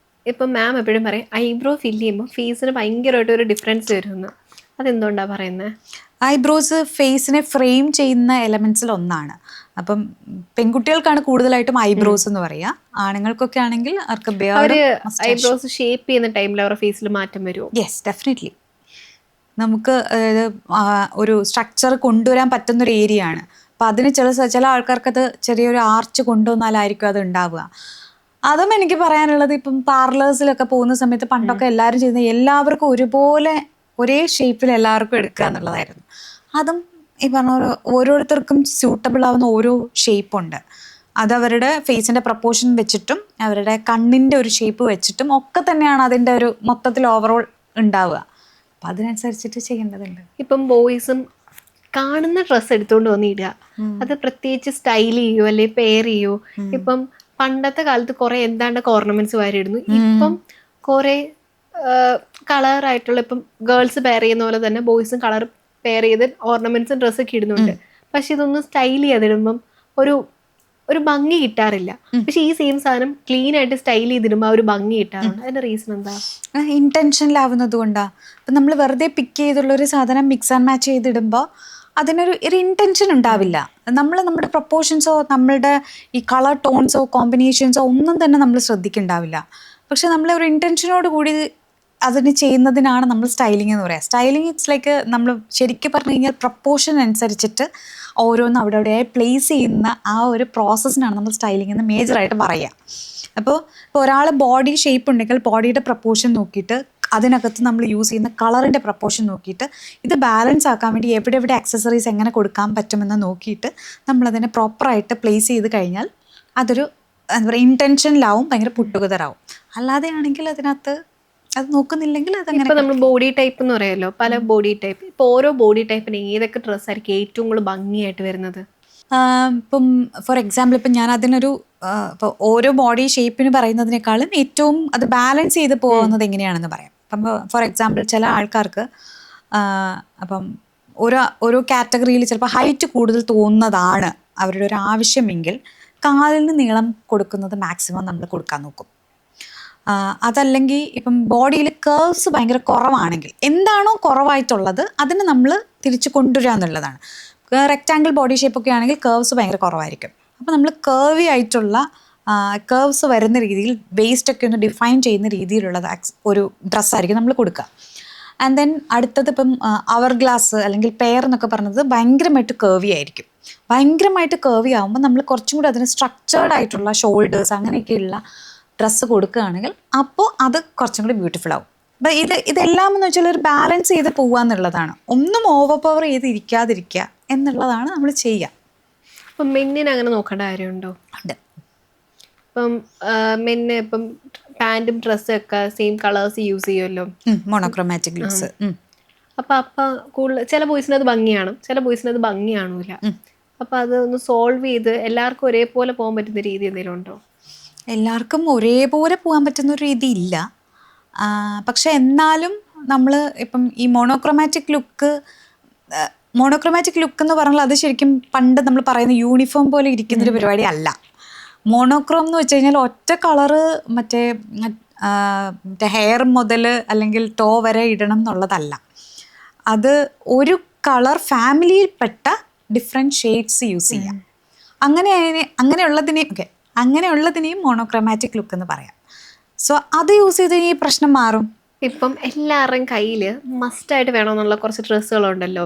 ഇപ്പം മാം എപ്പോഴും പറയും ഐബ്രോ ഫില്ല് ചെയ്യുമ്പോൾ ഫേസിന് ഭയങ്കരമായിട്ട് ഒരു ഡിഫറൻസ് വരുമെന്ന്. അതെന്തുകൊണ്ടാണ് പറയുന്നത്? ഐബ്രോസ് ഫേസിനെ ഫ്രെയിം ചെയ്യുന്ന എലമെന്റ്സിൽ ഒന്നാണ്. അപ്പം പെൺകുട്ടികൾക്കാണ് കൂടുതലായിട്ടും ഐബ്രോസ് എന്ന് പറയുക. ആണുങ്ങൾക്കൊക്കെ ആണെങ്കിൽ അവർക്ക് ഐബ്രോസ് ഷേപ്പ് ചെയ്യുന്ന ടൈമിൽ അവരുടെ ഫേസിൽ മാറ്റം വരുമോ? Yes, definitely. നമുക്ക് ഒരു സ്ട്രക്ചർ കൊണ്ടുവരാൻ പറ്റുന്നൊരു ഏരിയ ആണ്. അപ്പം അതിന് ചില ആൾക്കാർക്കത് ചെറിയൊരു ആർച്ച് കൊണ്ടുവന്നാലായിരിക്കും അത് ഉണ്ടാവുക. അതും എനിക്ക് പറയാനുള്ളത്, ഇപ്പം പാർലേഴ്സിലൊക്കെ പോകുന്ന സമയത്ത് പണ്ടൊക്കെ എല്ലാവരും ചെയ്യുന്ന എല്ലാവർക്കും ഒരുപോലെ ഒരേ ഷേപ്പിൽ എല്ലാവർക്കും എടുക്കുക എന്നുള്ളതായിരുന്നു. അതും ഈ പറഞ്ഞ ഓരോരുത്തർക്കും സ്യൂട്ടബിൾ ആവുന്ന ഓരോ ഷേപ്പുണ്ട്. അത് അവരുടെ ഫേസിൻ്റെ പ്രപ്പോർഷൻ വെച്ചിട്ടും അവരുടെ കണ്ണിൻ്റെ ഒരു ഷേപ്പ് വെച്ചിട്ടും ഒക്കെ തന്നെയാണ് അതിൻ്റെ ഒരു മൊത്തത്തിൽ ഓവറോൾ ഉണ്ടാവുക. അപ്പം അതിനനുസരിച്ചിട്ട് ചെയ്യേണ്ടതുണ്ട്. ഇപ്പം ബോയ്സും കാണുന്ന ഡ്രസ്സ് എടുത്തുകൊണ്ട് വന്നിടുക, അത് പ്രത്യേകിച്ച് സ്റ്റൈൽ ചെയ്യോ അല്ലെങ്കിൽ പെയർ ചെയ്യോ? ഇപ്പം പണ്ടത്തെ കാലത്ത് കുറെ എന്താണ്ടൊക്കെ ഓർണമെന്റ്സ് വാരിയിടുന്നു. ഇപ്പം കുറെ കളറായിട്ടുള്ള, ഇപ്പം ഗേൾസ് പെയർ ചെയ്യുന്ന പോലെ തന്നെ ബോയ്സും കളർ പെയർ ചെയ്ത് ഓർണമെന്റ്സും ഡ്രസ്സൊക്കെ ഇടുന്നുണ്ട്. പക്ഷെ ഇതൊന്നും സ്റ്റൈൽ ചെയ്തിടുമ്പം ഒരു ഭംഗി കിട്ടാറില്ല. പക്ഷെ ഈ സെയിം സാധനം ക്ലീൻ ആയിട്ട് സ്റ്റൈൽ ചെയ്തിടുമ്പോൾ ആ ഒരു ഭംഗി കിട്ടാറുണ്ട്. അതിന്റെ റീസൺ എന്താ? ഇന്റൻഷനിലാവുന്നത് കൊണ്ടാണ്. അപ്പം നമ്മൾ വെറുതെ പിക്ക് ചെയ്തുള്ളൊരു സാധനം മിക്സ് ആൻഡ് മാച്ച് ചെയ്തിടുമ്പോൾ അതിനൊരു ഇൻറ്റൻഷൻ ഉണ്ടാവില്ല. നമ്മുടെ പ്രപ്പോർഷൻസോ നമ്മളുടെ ഈ കളർ ടോൺസോ കോമ്പിനേഷൻസോ ഒന്നും തന്നെ നമ്മൾ ശ്രദ്ധിക്കുന്നുണ്ടാവില്ല. പക്ഷെ നമ്മൾ ഒരു ഇൻറ്റൻഷനോട് കൂടി അതിന് ചെയ്യുന്നതിനാണ് നമ്മൾ സ്റ്റൈലിംഗ് എന്ന് പറയുക. സ്റ്റൈലിംഗ് ഇറ്റ്സ് ലൈക്ക് നമ്മൾ ശരിക്കും പറഞ്ഞു കഴിഞ്ഞാൽ പ്രപ്പോർഷൻ അനുസരിച്ചിട്ട് ഓരോന്നും അവിടെ പ്ലേസ് ചെയ്യുന്ന ആ ഒരു പ്രോസസ്സിനാണ് നമ്മൾ സ്റ്റൈലിംഗ് എന്ന് മേജറായിട്ട് പറയുക. അപ്പോൾ ഒരാൾ ബോഡി ഷേപ്പ് ഉണ്ടെങ്കിൽ ബോഡിയുടെ പ്രപ്പോർഷൻ നോക്കിയിട്ട് അതിനകത്ത് നമ്മൾ യൂസ് ചെയ്യുന്ന കളറിൻ്റെ പ്രപ്പോർഷൻ നോക്കിയിട്ട് ഇത് ബാലൻസ് ആക്കാൻ വേണ്ടി എവിടെ ആക്സസറീസ് എങ്ങനെ കൊടുക്കാൻ പറ്റുമെന്ന് നോക്കിയിട്ട് നമ്മളതിനെ പ്രോപ്പറായിട്ട് പ്ലേസ് ചെയ്ത് കഴിഞ്ഞാൽ അതൊരു എന്താ പറയുക ഇൻറ്റൻഷനിലാവും, ഭയങ്കര പുട്ടുകുതരാവും. അല്ലാതെ ആണെങ്കിൽ അതിനകത്ത് അത് നോക്കുന്നില്ലെങ്കിൽ അതങ്ങനെ. ഇപ്പം നമ്മൾ ബോഡി ടൈപ്പ് എന്ന് പറയുമല്ലോ, പല ബോഡി ടൈപ്പ്. ഇപ്പോൾ ഓരോ ബോഡി ടൈപ്പിന് ഏതൊക്കെ ഡ്രസ്സായിരിക്കും ഏറ്റവും കൂടുതൽ ഭംഗിയായിട്ട് വരുന്നത്? ഇപ്പം ഫോർ എക്സാമ്പിൾ ഇപ്പം ഞാൻ അതിനൊരു ഇപ്പോൾ ഓരോ ബോഡി ഷേപ്പിന് പറയുന്നതിനേക്കാളും ഏറ്റവും അത് ബാലൻസ് ചെയ്ത് പോകുന്നത് എങ്ങനെയാണെന്ന് പറയാം. അപ്പം ഫോർ എക്സാമ്പിൾ ചില ആൾക്കാർക്ക് അപ്പം ഓരോ കാറ്റഗറിയിൽ ചിലപ്പോൾ ഹൈറ്റ് കൂടുതൽ തോന്നുന്നതാണ് അവരുടെ ഒരു ആവശ്യമെങ്കിൽ കാലിന് നീളം കൊടുക്കുന്നത് മാക്സിമം നമ്മൾ കൊടുക്കാൻ നോക്കും. അതല്ലെങ്കിൽ ഇപ്പം ബോഡിയിൽ കേർവ്സ് ഭയങ്കര കുറവാണെങ്കിൽ എന്താണോ കുറവായിട്ടുള്ളത് അതിന് നമ്മൾ തിരിച്ച് കൊണ്ടുവരിക എന്നുള്ളതാണ്. റെക്റ്റാങ്കിൾ ബോഡി ഷേപ്പൊക്കെ ആണെങ്കിൽ കേർവ്സ് ഭയങ്കര കുറവായിരിക്കും. അപ്പോൾ നമ്മൾ കേർവി ആയിട്ടുള്ള കേർവ്സ് വരുന്ന രീതിയിൽ വേസ്റ്റൊക്കെ ഒന്ന് ഡിഫൈൻ ചെയ്യുന്ന രീതിയിലുള്ളത് ഒരു ഡ്രസ്സായിരിക്കും നമ്മൾ കൊടുക്കുക. ആൻഡ് ദെൻ അടുത്തത് ഇപ്പം അവർ ഗ്ലാസ് അല്ലെങ്കിൽ പെയർ എന്നൊക്കെ പറഞ്ഞത് ഭയങ്കരമായിട്ട് കേർവി ആയിരിക്കും. ഭയങ്കരമായിട്ട് കേർവി ആകുമ്പോൾ നമ്മൾ കുറച്ചും കൂടി അതിന് സ്ട്രക്ചേർഡ് ആയിട്ടുള്ള ഷോൾഡേഴ്സ് അങ്ങനെയൊക്കെയുള്ള ഡ്രസ്സ് കൊടുക്കുകയാണെങ്കിൽ അപ്പോൾ അത് കുറച്ചും കൂടി ബ്യൂട്ടിഫുൾ ആവും. അപ്പം ഇതെല്ലാം എന്ന് വെച്ചാൽ ഒരു ബാലൻസ് ചെയ്ത് പോവുക എന്നുള്ളതാണ്. ഒന്നും ഓവർ പവർ ചെയ്ത് ഇരിക്കാതിരിക്കുക എന്നുള്ളതാണ് നമ്മൾ ചെയ്യുക. അപ്പം മെന്നിന് അങ്ങനെ നോക്കേണ്ട കാര്യമുണ്ടോ? ഉണ്ട്. ഇപ്പം മെന്ന് ഇപ്പം പാൻറ്റും ഡ്രസ്സും ഒക്കെ സെയിം കളേഴ്സ് യൂസ് ചെയ്യുമല്ലോ, മോണോക്രോമാറ്റിക് ലുക്സ്. അപ്പം കൂടുതൽ ചില ബോയ്സിന് അത് ഭംഗിയാണ്, ചില ബോയ്സിന് അത് ഭംഗി കാണൂല. അപ്പം അത് ഒന്ന് സോൾവ് ചെയ്ത് എല്ലാവർക്കും ഒരേപോലെ പോകാൻ പറ്റുന്ന രീതി എന്തെങ്കിലും ഉണ്ടോ? എല്ലാവർക്കും ഒരേപോലെ പോകാൻ പറ്റുന്ന ഒരു രീതി ഇല്ല. പക്ഷെ എന്നാലും നമ്മൾ ഇപ്പം ഈ മോണോക്രോമാറ്റിക് ലുക്ക് എന്ന് പറഞ്ഞാൽ അത് ശരിക്കും പണ്ട് നമ്മൾ പറയുന്ന യൂണിഫോം പോലെ ഇരിക്കുന്നൊരു പരിപാടി അല്ല. മോണോക്രോം എന്ന് വെച്ച് കഴിഞ്ഞാൽ ഒറ്റ കളറ് മറ്റേ ഹെയർ മുതൽ അല്ലെങ്കിൽ ടോ വരെ ഇടണം എന്നുള്ളതല്ല. അത് ഒരു കളർ ഫാമിലിയിൽപ്പെട്ട ഡിഫറെൻറ്റ് ഷെയ്ഡ്സ് യൂസ് ചെയ്യാം. അങ്ങനെയുള്ളതിനെയും മോണോക്രോമാറ്റിക് ലുക്ക് എന്ന് പറയാം. സോ അത് യൂസ് ചെയ്ത് കഴിഞ്ഞാൽ ഈ പ്രശ്നം മാറും. ഇപ്പം എല്ലാവരുടെയും കയ്യിൽ മസ്റ്റായിട്ട് വേണമെന്നുള്ള കുറച്ച് ഡ്രസ്സുകളുണ്ടല്ലോ.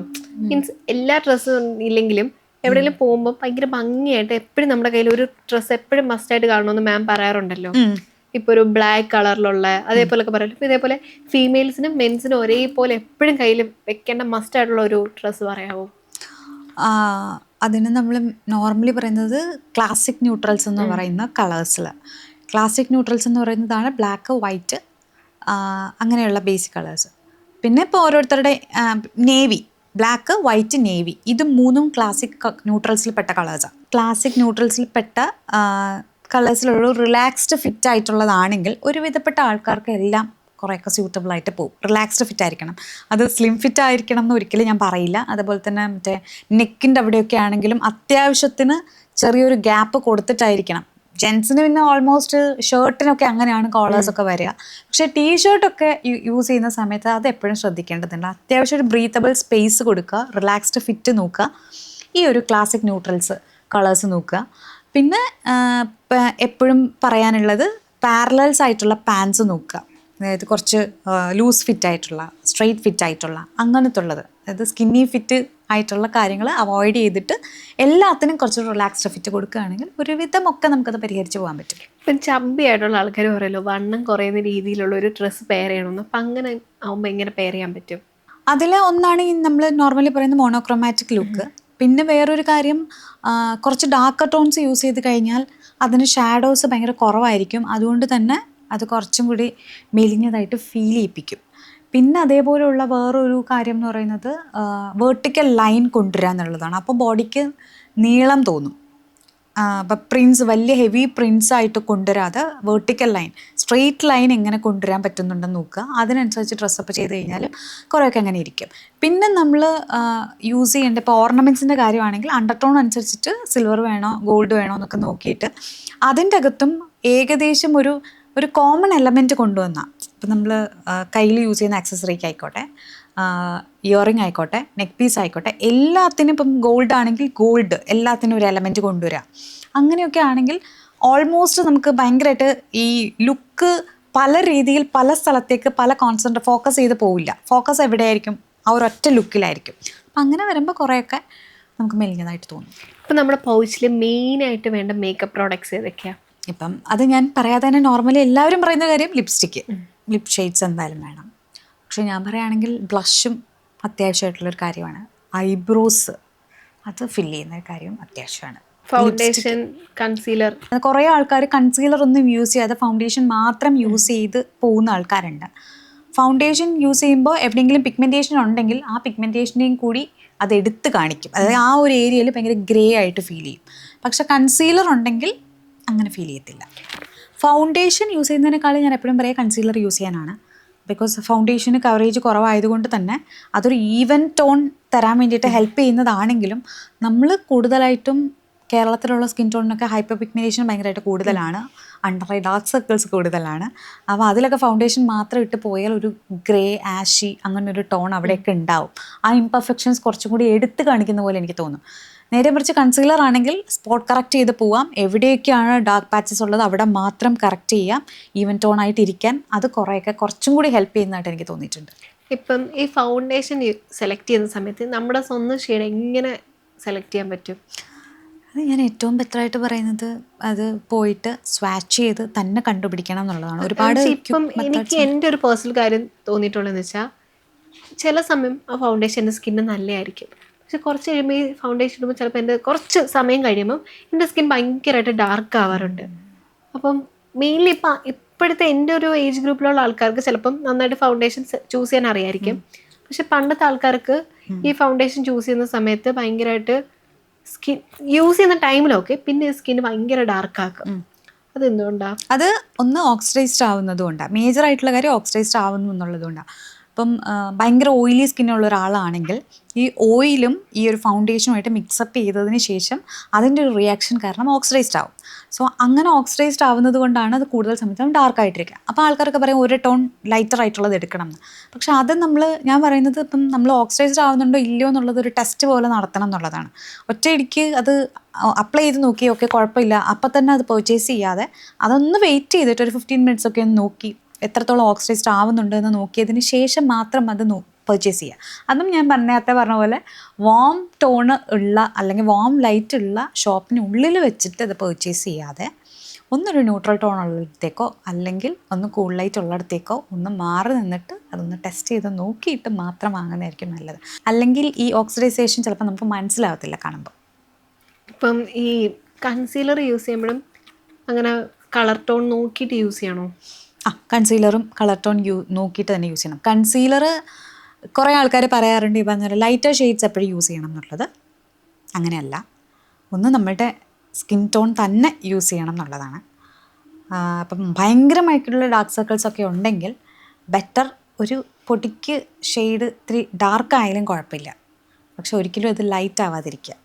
മീൻസ് എല്ലാ ഡ്രസ്സും ഇല്ലെങ്കിലും എവിടെയെങ്കിലും പോകുമ്പോൾ ഭയങ്കര ഭംഗിയായിട്ട് എപ്പോഴും നമ്മുടെ കയ്യിൽ ഒരു ഡ്രസ്സ് എപ്പോഴും മസ്റ്റായിട്ട് കാണണമെന്ന് മാം പറയാറുണ്ടല്ലോ. ഇപ്പൊ ഒരു ബ്ലാക്ക് കളറിലുള്ള അതേപോലൊക്കെ പറയല്ലോ. ഇപ്പൊ ഇതേപോലെ ഫീമെയിൽസിനും മെൻസിനും ഒരേപോലെ എപ്പോഴും കയ്യിൽ വെക്കേണ്ട മസ്റ്റായിട്ടുള്ള ഒരു ഡ്രസ്സ് പറയാമോ? അതിന് നമ്മൾ നോർമലി പറയുന്നത് ക്ലാസിക് ന്യൂട്രൽസ് എന്ന് പറയുന്ന കളേഴ്സിൽ. ക്ലാസിക് ന്യൂട്രൽസ് എന്ന് പറയുന്നതാണ് ബ്ലാക്ക്, വൈറ്റ്, അങ്ങനെയുള്ള ബേസിക് കളേഴ്സ്. പിന്നെ ഇപ്പോൾ ഓരോരുത്തരുടെ നേവി, ബ്ലാക്ക്, വൈറ്റ്, നേവി, ഇത് മൂന്നും ക്ലാസിക് ന്യൂട്രൽസിൽപ്പെട്ട കളേഴ്സാണ്. ക്ലാസിക് ന്യൂട്രൽസിൽപ്പെട്ട കളേഴ്സിലുള്ള റിലാക്സ്ഡ് ഫിറ്റ് ആയിട്ടുള്ളതാണെങ്കിൽ ഒരുവിധപ്പെട്ട ആൾക്കാർക്ക് എല്ലാം കുറേയൊക്കെ സ്യൂട്ടബിൾ ആയിട്ട് പോകും. റിലാക്സ്ഡ് ഫിറ്റ് ആയിരിക്കണം. അത് സ്ലിം ഫിറ്റ് ആയിരിക്കണം എന്ന് ഒരിക്കലും ഞാൻ പറയില്ല. അതുപോലെ തന്നെ മറ്റേ നെക്കിൻ്റെ അവിടെയൊക്കെ ആണെങ്കിലും അത്യാവശ്യത്തിന് ചെറിയൊരു ഗ്യാപ്പ് കൊടുത്തിട്ടായിരിക്കണം. ജെൻസിന് പിന്നെ ഓൾമോസ്റ്റ് ഷർട്ടിനൊക്കെ അങ്ങനെയാണ് കോളേഴ്സൊക്കെ വരിക. പക്ഷേ ടീഷർട്ടൊക്കെ യൂസ് ചെയ്യുന്ന സമയത്ത് അത് എപ്പോഴും ശ്രദ്ധിക്കേണ്ടതുണ്ട്. അത്യാവശ്യം ഒരു ബ്രീത്തബിൾ സ്പേസ് കൊടുക്കുക, റിലാക്സ്ഡ് ഫിറ്റ് നോക്കുക, ഈ ഒരു ക്ലാസിക് ന്യൂട്രൽസ് കളേഴ്സ് നോക്കുക. പിന്നെ എപ്പോഴും പറയാനുള്ളത് പാരലൽസ് ആയിട്ടുള്ള പാൻസ് നോക്കുക. അതായത് കുറച്ച് ലൂസ് ഫിറ്റ് ആയിട്ടുള്ള, സ്ട്രെയിറ്റ് ഫിറ്റ് ആയിട്ടുള്ള, അങ്ങനത്തെ ഉള്ളത്. അതായത് സ്കിന്നി ഫിറ്റ് ആയിട്ടുള്ള കാര്യങ്ങൾ അവോയ്ഡ് ചെയ്തിട്ട് എല്ലാത്തിനും കുറച്ച് റിലാക്സ്ഡ് ഫിറ്റ് കൊടുക്കുകയാണെങ്കിൽ ഒരുവിധമൊക്കെ നമുക്കത് പരിഹരിച്ച് പോകാൻ പറ്റും. ഇപ്പം ചമ്പി ആയിട്ടുള്ള ആൾക്കാർ പറയുമല്ലോ വണ്ണം കുറയുന്ന രീതിയിലുള്ള ഒരു ഡ്രസ്സ് പെയർ ചെയ്യണമെന്ന്. അപ്പം അങ്ങനെ ആകുമ്പോൾ എങ്ങനെ പെയർ ചെയ്യാൻ പറ്റും? അതിൽ ഒന്നാണ് ഈ നമ്മൾ നോർമലി പറയുന്ന മോണോക്രോമാറ്റിക് ലുക്ക്. പിന്നെ വേറൊരു കാര്യം, കുറച്ച് ഡാർക്ക് ടോൺസ് യൂസ് ചെയ്ത് കഴിഞ്ഞാൽ അതിന് ഷാഡോസ് ഭയങ്കര കുറവായിരിക്കും. അതുകൊണ്ട് തന്നെ അത് കുറച്ചും കൂടി മെലിഞ്ഞതായിട്ട് ഫീൽ ചെയ്യിപ്പിക്കും. പിന്നെ അതേപോലെയുള്ള വേറൊരു കാര്യം എന്ന് പറയുന്നത് വേർട്ടിക്കൽ ലൈൻ കൊണ്ടുവരിക എന്നുള്ളതാണ്. അപ്പോൾ ബോഡിക്ക് നീളം തോന്നും. അപ്പം പ്രിൻസ് വലിയ ഹെവി പ്രിൻസ് ആയിട്ട് കൊണ്ടുവരാതെ വേർട്ടിക്കൽ ലൈൻ, സ്ട്രെയിറ്റ് ലൈൻ എങ്ങനെ കൊണ്ടുവരാൻ പറ്റുന്നുണ്ടെന്ന് നോക്കുക. അതിനനുസരിച്ച് ഡ്രസ്സപ്പ് ചെയ്ത് കഴിഞ്ഞാൽ കുറേയൊക്കെ അങ്ങനെ ഇരിക്കും. പിന്നെ നമ്മൾ യൂസ് ചെയ്യേണ്ട ഇപ്പോൾ ഓർണമെൻറ്റ്സിൻ്റെ കാര്യമാണെങ്കിൽ അണ്ടർടോൺ അനുസരിച്ചിട്ട് സിൽവർ വേണോ ഗോൾഡ് വേണോ എന്നൊക്കെ നോക്കിയിട്ട് അതിൻ്റെ അകത്തും ഏകദേശം ഒരു കോമൺ എലമെൻറ്റ് കൊണ്ടുവന്നാൽ, ഇപ്പം നമ്മൾ കയ്യിൽ യൂസ് ചെയ്യുന്ന ആക്സസറിക്ക് ആയിക്കോട്ടെ, ഇയറിംഗ് ആയിക്കോട്ടെ, നെക്ക് പീസ് ആയിക്കോട്ടെ, എല്ലാത്തിനും ഇപ്പം ഗോൾഡ് ആണെങ്കിൽ ഗോൾഡ് എല്ലാത്തിനും ഒരു എലമെൻറ്റ് കൊണ്ടുവരിക. അങ്ങനെയൊക്കെ ആണെങ്കിൽ ഓൾമോസ്റ്റ് നമുക്ക് ഭയങ്കരമായിട്ട് ഈ ലുക്ക് പല രീതിയിൽ പല സ്ഥലത്തേക്ക് പല ഫോക്കസ് ചെയ്ത് പോവില്ല. ഫോക്കസ് എവിടെയായിരിക്കും? ആ ഒരൊറ്റ ലുക്കിലായിരിക്കും. അപ്പം അങ്ങനെ വരുമ്പോൾ കുറേയൊക്കെ നമുക്ക് മെലിഞ്ഞതായിട്ട് തോന്നും. ഇപ്പം നമ്മുടെ പൗച്ചിൽ മെയിനായിട്ട് വേണ്ട മേക്കപ്പ് പ്രോഡക്ട്സ് ഏതൊക്കെയാണ്? ഇപ്പം അത് ഞാൻ പറയാതെ തന്നെ നോർമലി എല്ലാവരും പറയുന്ന കാര്യം ലിപ്സ്റ്റിക്ക്, ലിപ് ഷെയ്ഡ്സ് എന്തായാലും വേണം. പക്ഷെ ഞാൻ പറയുകയാണെങ്കിൽ ബ്ലഷും അത്യാവശ്യമായിട്ടുള്ളൊരു കാര്യമാണ്. ഐബ്രോസ് അത് ഫില്ല് ചെയ്യുന്ന കാര്യം അത്യാവശ്യമാണ്. Foundation, concealer. കുറേ ആൾക്കാർ കൺസീലർ ഒന്നും യൂസ് ചെയ്യാതെ ഫൗണ്ടേഷൻ മാത്രം യൂസ് ചെയ്ത് പോകുന്ന ആൾക്കാരുണ്ട്. ഫൗണ്ടേഷൻ യൂസ് ചെയ്യുമ്പോൾ എവിടെയെങ്കിലും പിഗ്മെൻറ്റേഷൻ ഉണ്ടെങ്കിൽ ആ പിഗ്മെൻറ്റേഷനെയും കൂടി അത് എടുത്ത് കാണിക്കും. അതായത് ആ ഒരു ഏരിയയിൽ ഭയങ്കര ഗ്രേ ആയിട്ട് ഫീൽ ചെയ്യും. പക്ഷെ കൺസീലർ ഉണ്ടെങ്കിൽ അങ്ങനെ ഫീൽ ചെയ്യത്തില്ല. ഫൗണ്ടേഷൻ യൂസ് ചെയ്യുന്നതിനേക്കാളും ഞാൻ എപ്പോഴും പറയാം കൺസീലർ യൂസ് ചെയ്യാനാണ്. ബിക്കോസ് ഫൗണ്ടേഷന് കവറേജ് കുറവായതുകൊണ്ട് തന്നെ അതൊരു ഈവൻ ടോൺ തരാൻ വേണ്ടിയിട്ട് ഹെൽപ്പ് ചെയ്യുന്നതാണെങ്കിലും നമ്മൾ കൂടുതലായിട്ടും കേരളത്തിലുള്ള സ്കിൻ ടോണിനൊക്കെ ഹൈപ്പർ പിഗ്മെൻറ്റേഷൻ ഭയങ്കരമായിട്ട് കൂടുതലാണ്. അണ്ടർ ഐ ഡാർക്ക് സർക്കിൾസ് കൂടുതലാണ്. അപ്പോൾ അതിലൊക്കെ ഫൗണ്ടേഷൻ മാത്രം ഇട്ട് പോയാൽ ഒരു ഗ്രേ ആഷി അങ്ങനെ ഒരു ടോൺ അവിടെയൊക്കെ ഉണ്ടാവും. ആ ഇംപെർഫെക്ഷൻസ് കുറച്ചും കൂടി എടുത്ത് കാണിക്കുന്ന പോലെ എനിക്ക് തോന്നും. നേരെ മറിച്ച് കൺസീലർ ആണെങ്കിൽ സ്പോട്ട് കറക്റ്റ് ചെയ്ത് പോവാം. എവിടെയൊക്കെയാണ് ഡാർക്ക് പാച്ചസ് ഉള്ളത് അവിടെ മാത്രം കറക്റ്റ് ചെയ്യാം, ഈവൻ ടോൺ ആയിട്ട് ഇരിക്കാൻ. അത് കുറച്ചും കൂടി ഹെൽപ്പ് ചെയ്യുന്നതായിട്ട് എനിക്ക് തോന്നിയിട്ടുണ്ട്. ഇപ്പം ഈ ഫൗണ്ടേഷൻ സെലക്ട് ചെയ്യുന്ന സമയത്ത് നമ്മുടെ സ്വന്തം ഷെയ്ഡ് എങ്ങനെ സെലക്ട് ചെയ്യാൻ പറ്റും? അത് ഞാൻ ഏറ്റവും ബെറ്ററായിട്ട് പറയുന്നത് അത് പോയിട്ട് സ്വാച്ച് ചെയ്ത് തന്നെ കണ്ടുപിടിക്കണം എന്നുള്ളതാണ്. ഒരുപാട് ഇപ്പം എനിക്ക് എൻ്റെ ഒരു പേഴ്സണൽ കാര്യം തോന്നിയിട്ടുള്ളതെന്ന് വെച്ചാൽ ചില സമയം ആ ഫൗണ്ടേഷൻ എൻ്റെ സ്കിന്ന് നല്ലതായിരിക്കും. പക്ഷെ കുറച്ച് കഴിയുമ്പോൾ ഈ ഫൗണ്ടേഷൻ ഇടുമ്പോൾ ചിലപ്പോൾ എൻ്റെ കുറച്ച് സമയം കഴിയുമ്പം എൻ്റെ സ്കിൻ ഭയങ്കരമായിട്ട് ഡാർക്ക് ആവാറുണ്ട്. അപ്പം മെയിൻലി ഇപ്പോഴത്തെ എൻ്റെ ഒരു ഏജ് ഗ്രൂപ്പിലുള്ള ആൾക്കാർക്ക് ചിലപ്പം നന്നായിട്ട് ഫൗണ്ടേഷൻ ചൂസ് ചെയ്യാൻ അറിയായിരിക്കും. പക്ഷെ പണ്ടത്തെ ആൾക്കാർക്ക് ഈ ഫൗണ്ടേഷൻ ചൂസ് ചെയ്യുന്ന സമയത്ത് ഭയങ്കരമായിട്ട് സ്കിൻ യൂസ് ചെയ്യുന്ന ടൈമിലൊക്കെ പിന്നെ സ്കിൻ ഭയങ്കര ഡാർക്ക് ആക്കും. അതെന്തുകൊണ്ടാണ്? അത് ഒന്ന് ഓക്സിഡൈസ്ഡ് ആവുന്നതും കൊണ്ടാണ്. മേജറായിട്ടുള്ള കാര്യം ഓക്സിഡൈസ്ഡ് ആവുന്നു എന്നുള്ളതുകൊണ്ടാണ്. അപ്പം ഭയങ്കര ഓയിലി സ്കിന്നുള്ള ഒരാളാണെങ്കിൽ ഈ ഓയിലും ഈ ഒരു ഫൗണ്ടേഷനുമായിട്ട് മിക്സപ്പ് ചെയ്തതിന് ശേഷം അതിൻ്റെ ഒരു റിയാക്ഷൻ കാരണം ഓക്സിഡൈസ്ഡ് ആവും. സോ അങ്ങനെ ഓക്സിഡൈസ്ഡ് ആവുന്നത് കൊണ്ടാണ് അത് കൂടുതൽ സമയത്ത് ഡാർക്ക് ആയിട്ടിരിക്കുക. അപ്പോൾ ആൾക്കാരൊക്കെ പറയും ഒരു ടോൺ ലൈറ്റർ ആയിട്ടുള്ളത് എടുക്കണം എന്ന്. പക്ഷെ അത് ഞാൻ പറയുന്നത് ഇപ്പം നമ്മൾ ഓക്സിഡൈസ്ഡ് ആവുന്നുണ്ടോ ഇല്ലയോ എന്നുള്ളത് ഒരു ടെസ്റ്റ് പോലെ നടത്തണം എന്നുള്ളതാണ്. ഒറ്റയടിക്ക് അത് അപ്ലൈ ചെയ്ത് നോക്കി ഓക്കെ കുഴപ്പമില്ല അപ്പം തന്നെ അത് പർച്ചേസ് ചെയ്യാതെ അതൊന്ന് വെയിറ്റ് ചെയ്തിട്ട് ഒരു 15 minutes ഒക്കെ ഒന്ന് നോക്കി എത്രത്തോളം ഓക്സിഡൈസ്ഡ് ആവുന്നുണ്ട് എന്ന് നോക്കിയതിന് ശേഷം മാത്രം അത് പർച്ചേസ് ചെയ്യുക. അതും ഞാൻ നേരത്തെ പറഞ്ഞ പോലെ വാം ടോണ് ഉള്ള അല്ലെങ്കിൽ വാം ലൈറ്റ് ഉള്ള ഷോപ്പിനുള്ളിൽ വെച്ചിട്ട് അത് പർച്ചേസ് ചെയ്യാതെ ഒന്നൊരു ന്യൂട്രൽ ടോൺ ഉള്ളിടത്തേക്കോ അല്ലെങ്കിൽ ഒന്ന് കൂൾ ലൈറ്റ് ഉള്ളിടത്തേക്കോ ഒന്ന് മാറി നിന്നിട്ട് അതൊന്ന് ടെസ്റ്റ് ചെയ്ത് നോക്കിയിട്ട് മാത്രം വാങ്ങുന്നതായിരിക്കും നല്ലത്. അല്ലെങ്കിൽ ഈ ഓക്സിഡൈസേഷൻ ചിലപ്പോൾ നമുക്ക് മനസ്സിലാവത്തില്ല കാണുമ്പോൾ. ഇപ്പം ഈ കൺസീലർ യൂസ് ചെയ്യുമ്പോഴും അങ്ങനെ കളർ ടോൺ നോക്കിയിട്ട് യൂസ് ചെയ്യണോ? കൺസീലറും കളർ ടോൺ നോക്കിയിട്ട് തന്നെ യൂസ് ചെയ്യണം. കൺസീലർ കുറേ ആൾക്കാർ പറയാറുണ്ട് ഈ പറഞ്ഞ ലൈറ്റർ ഷെയ്ഡ്സ് എപ്പോഴും യൂസ് ചെയ്യണം എന്നുള്ളത്. അങ്ങനെയല്ല, ഒന്ന് നമ്മളുടെ സ്കിൻ ടോൺ തന്നെ യൂസ് ചെയ്യണം എന്നുള്ളതാണ്. അപ്പം ഭയങ്കരമായിട്ടുള്ള ഡാർക്ക് സർക്കിൾസൊക്കെ ഉണ്ടെങ്കിൽ ബെറ്റർ ഒരു പൊടിക്ക് ഷെയ്ഡ് ഇത്തിരി ഡാർക്ക് ആയാലും കുഴപ്പമില്ല, പക്ഷെ ഒരിക്കലും അത് ലൈറ്റ് ആവാതിരിക്കുക.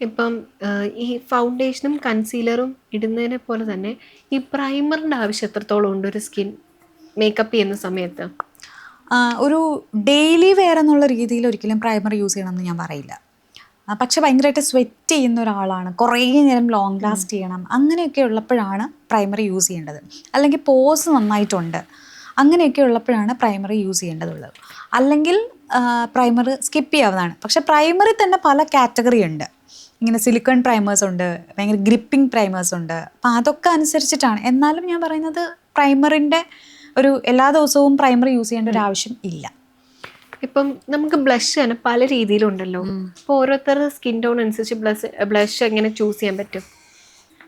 ഇപ്പം ഈ ഫൗണ്ടേഷനും കൺസീലറും ഇടുന്നതിനെ പോലെ തന്നെ ഈ പ്രൈമറിൻ്റെ ആവശ്യം എത്രത്തോളം ഉണ്ട് ഒരു സ്കിൻ മേക്കപ്പ് ചെയ്യുന്ന സമയത്ത്? ഒരു ഡെയിലി വെയർ എന്നുള്ള രീതിയിൽ ഒരിക്കലും പ്രൈമർ യൂസ് ചെയ്യണമെന്ന് ഞാൻ പറയില്ല. പക്ഷെ ഭയങ്കരമായിട്ട് സ്വെറ്റ് ചെയ്യുന്ന ഒരാളാണ്, കുറേ നേരം ലോങ് ലാസ്റ്റ് ചെയ്യണം, അങ്ങനെയൊക്കെ ഉള്ളപ്പോഴാണ് പ്രൈമറി യൂസ് ചെയ്യേണ്ടത്. അല്ലെങ്കിൽ പോസ് നന്നായിട്ടുണ്ട്, അങ്ങനെയൊക്കെ ഉള്ളപ്പോഴാണ് പ്രൈമറി യൂസ് ചെയ്യേണ്ടതുള്ളത്. അല്ലെങ്കിൽ പ്രൈമർ സ്കിപ്പ് ചെയ്യാവുന്നതാണ്. പക്ഷെ പ്രൈമറി തന്നെ പല കാറ്റഗറി ഉണ്ട്. ഇങ്ങനെ സിലിക്കൺ പ്രൈമേഴ്സ് ഉണ്ട്, ഭയങ്കര ഗ്രിപ്പിംഗ് പ്രൈമേഴ്സ് ഉണ്ട്. അപ്പം അതൊക്കെ അനുസരിച്ചിട്ടാണ്. എന്നാലും ഞാൻ പറയുന്നത് പ്രൈമറിൻ്റെ ഒരു എല്ലാ ദിവസവും പ്രൈമർ യൂസ് ചെയ്യേണ്ട ഒരു ആവശ്യം ഇല്ല. ഇപ്പം നമുക്ക് ബ്ലഷ് തന്നെ പല രീതിയിലുണ്ടല്ലോ. അപ്പോൾ ഓരോരുത്തരുടെ സ്കിൻ ടോൺ അനുസരിച്ച് ബ്ലഷ് എങ്ങനെ ചൂസ് ചെയ്യാൻ പറ്റും?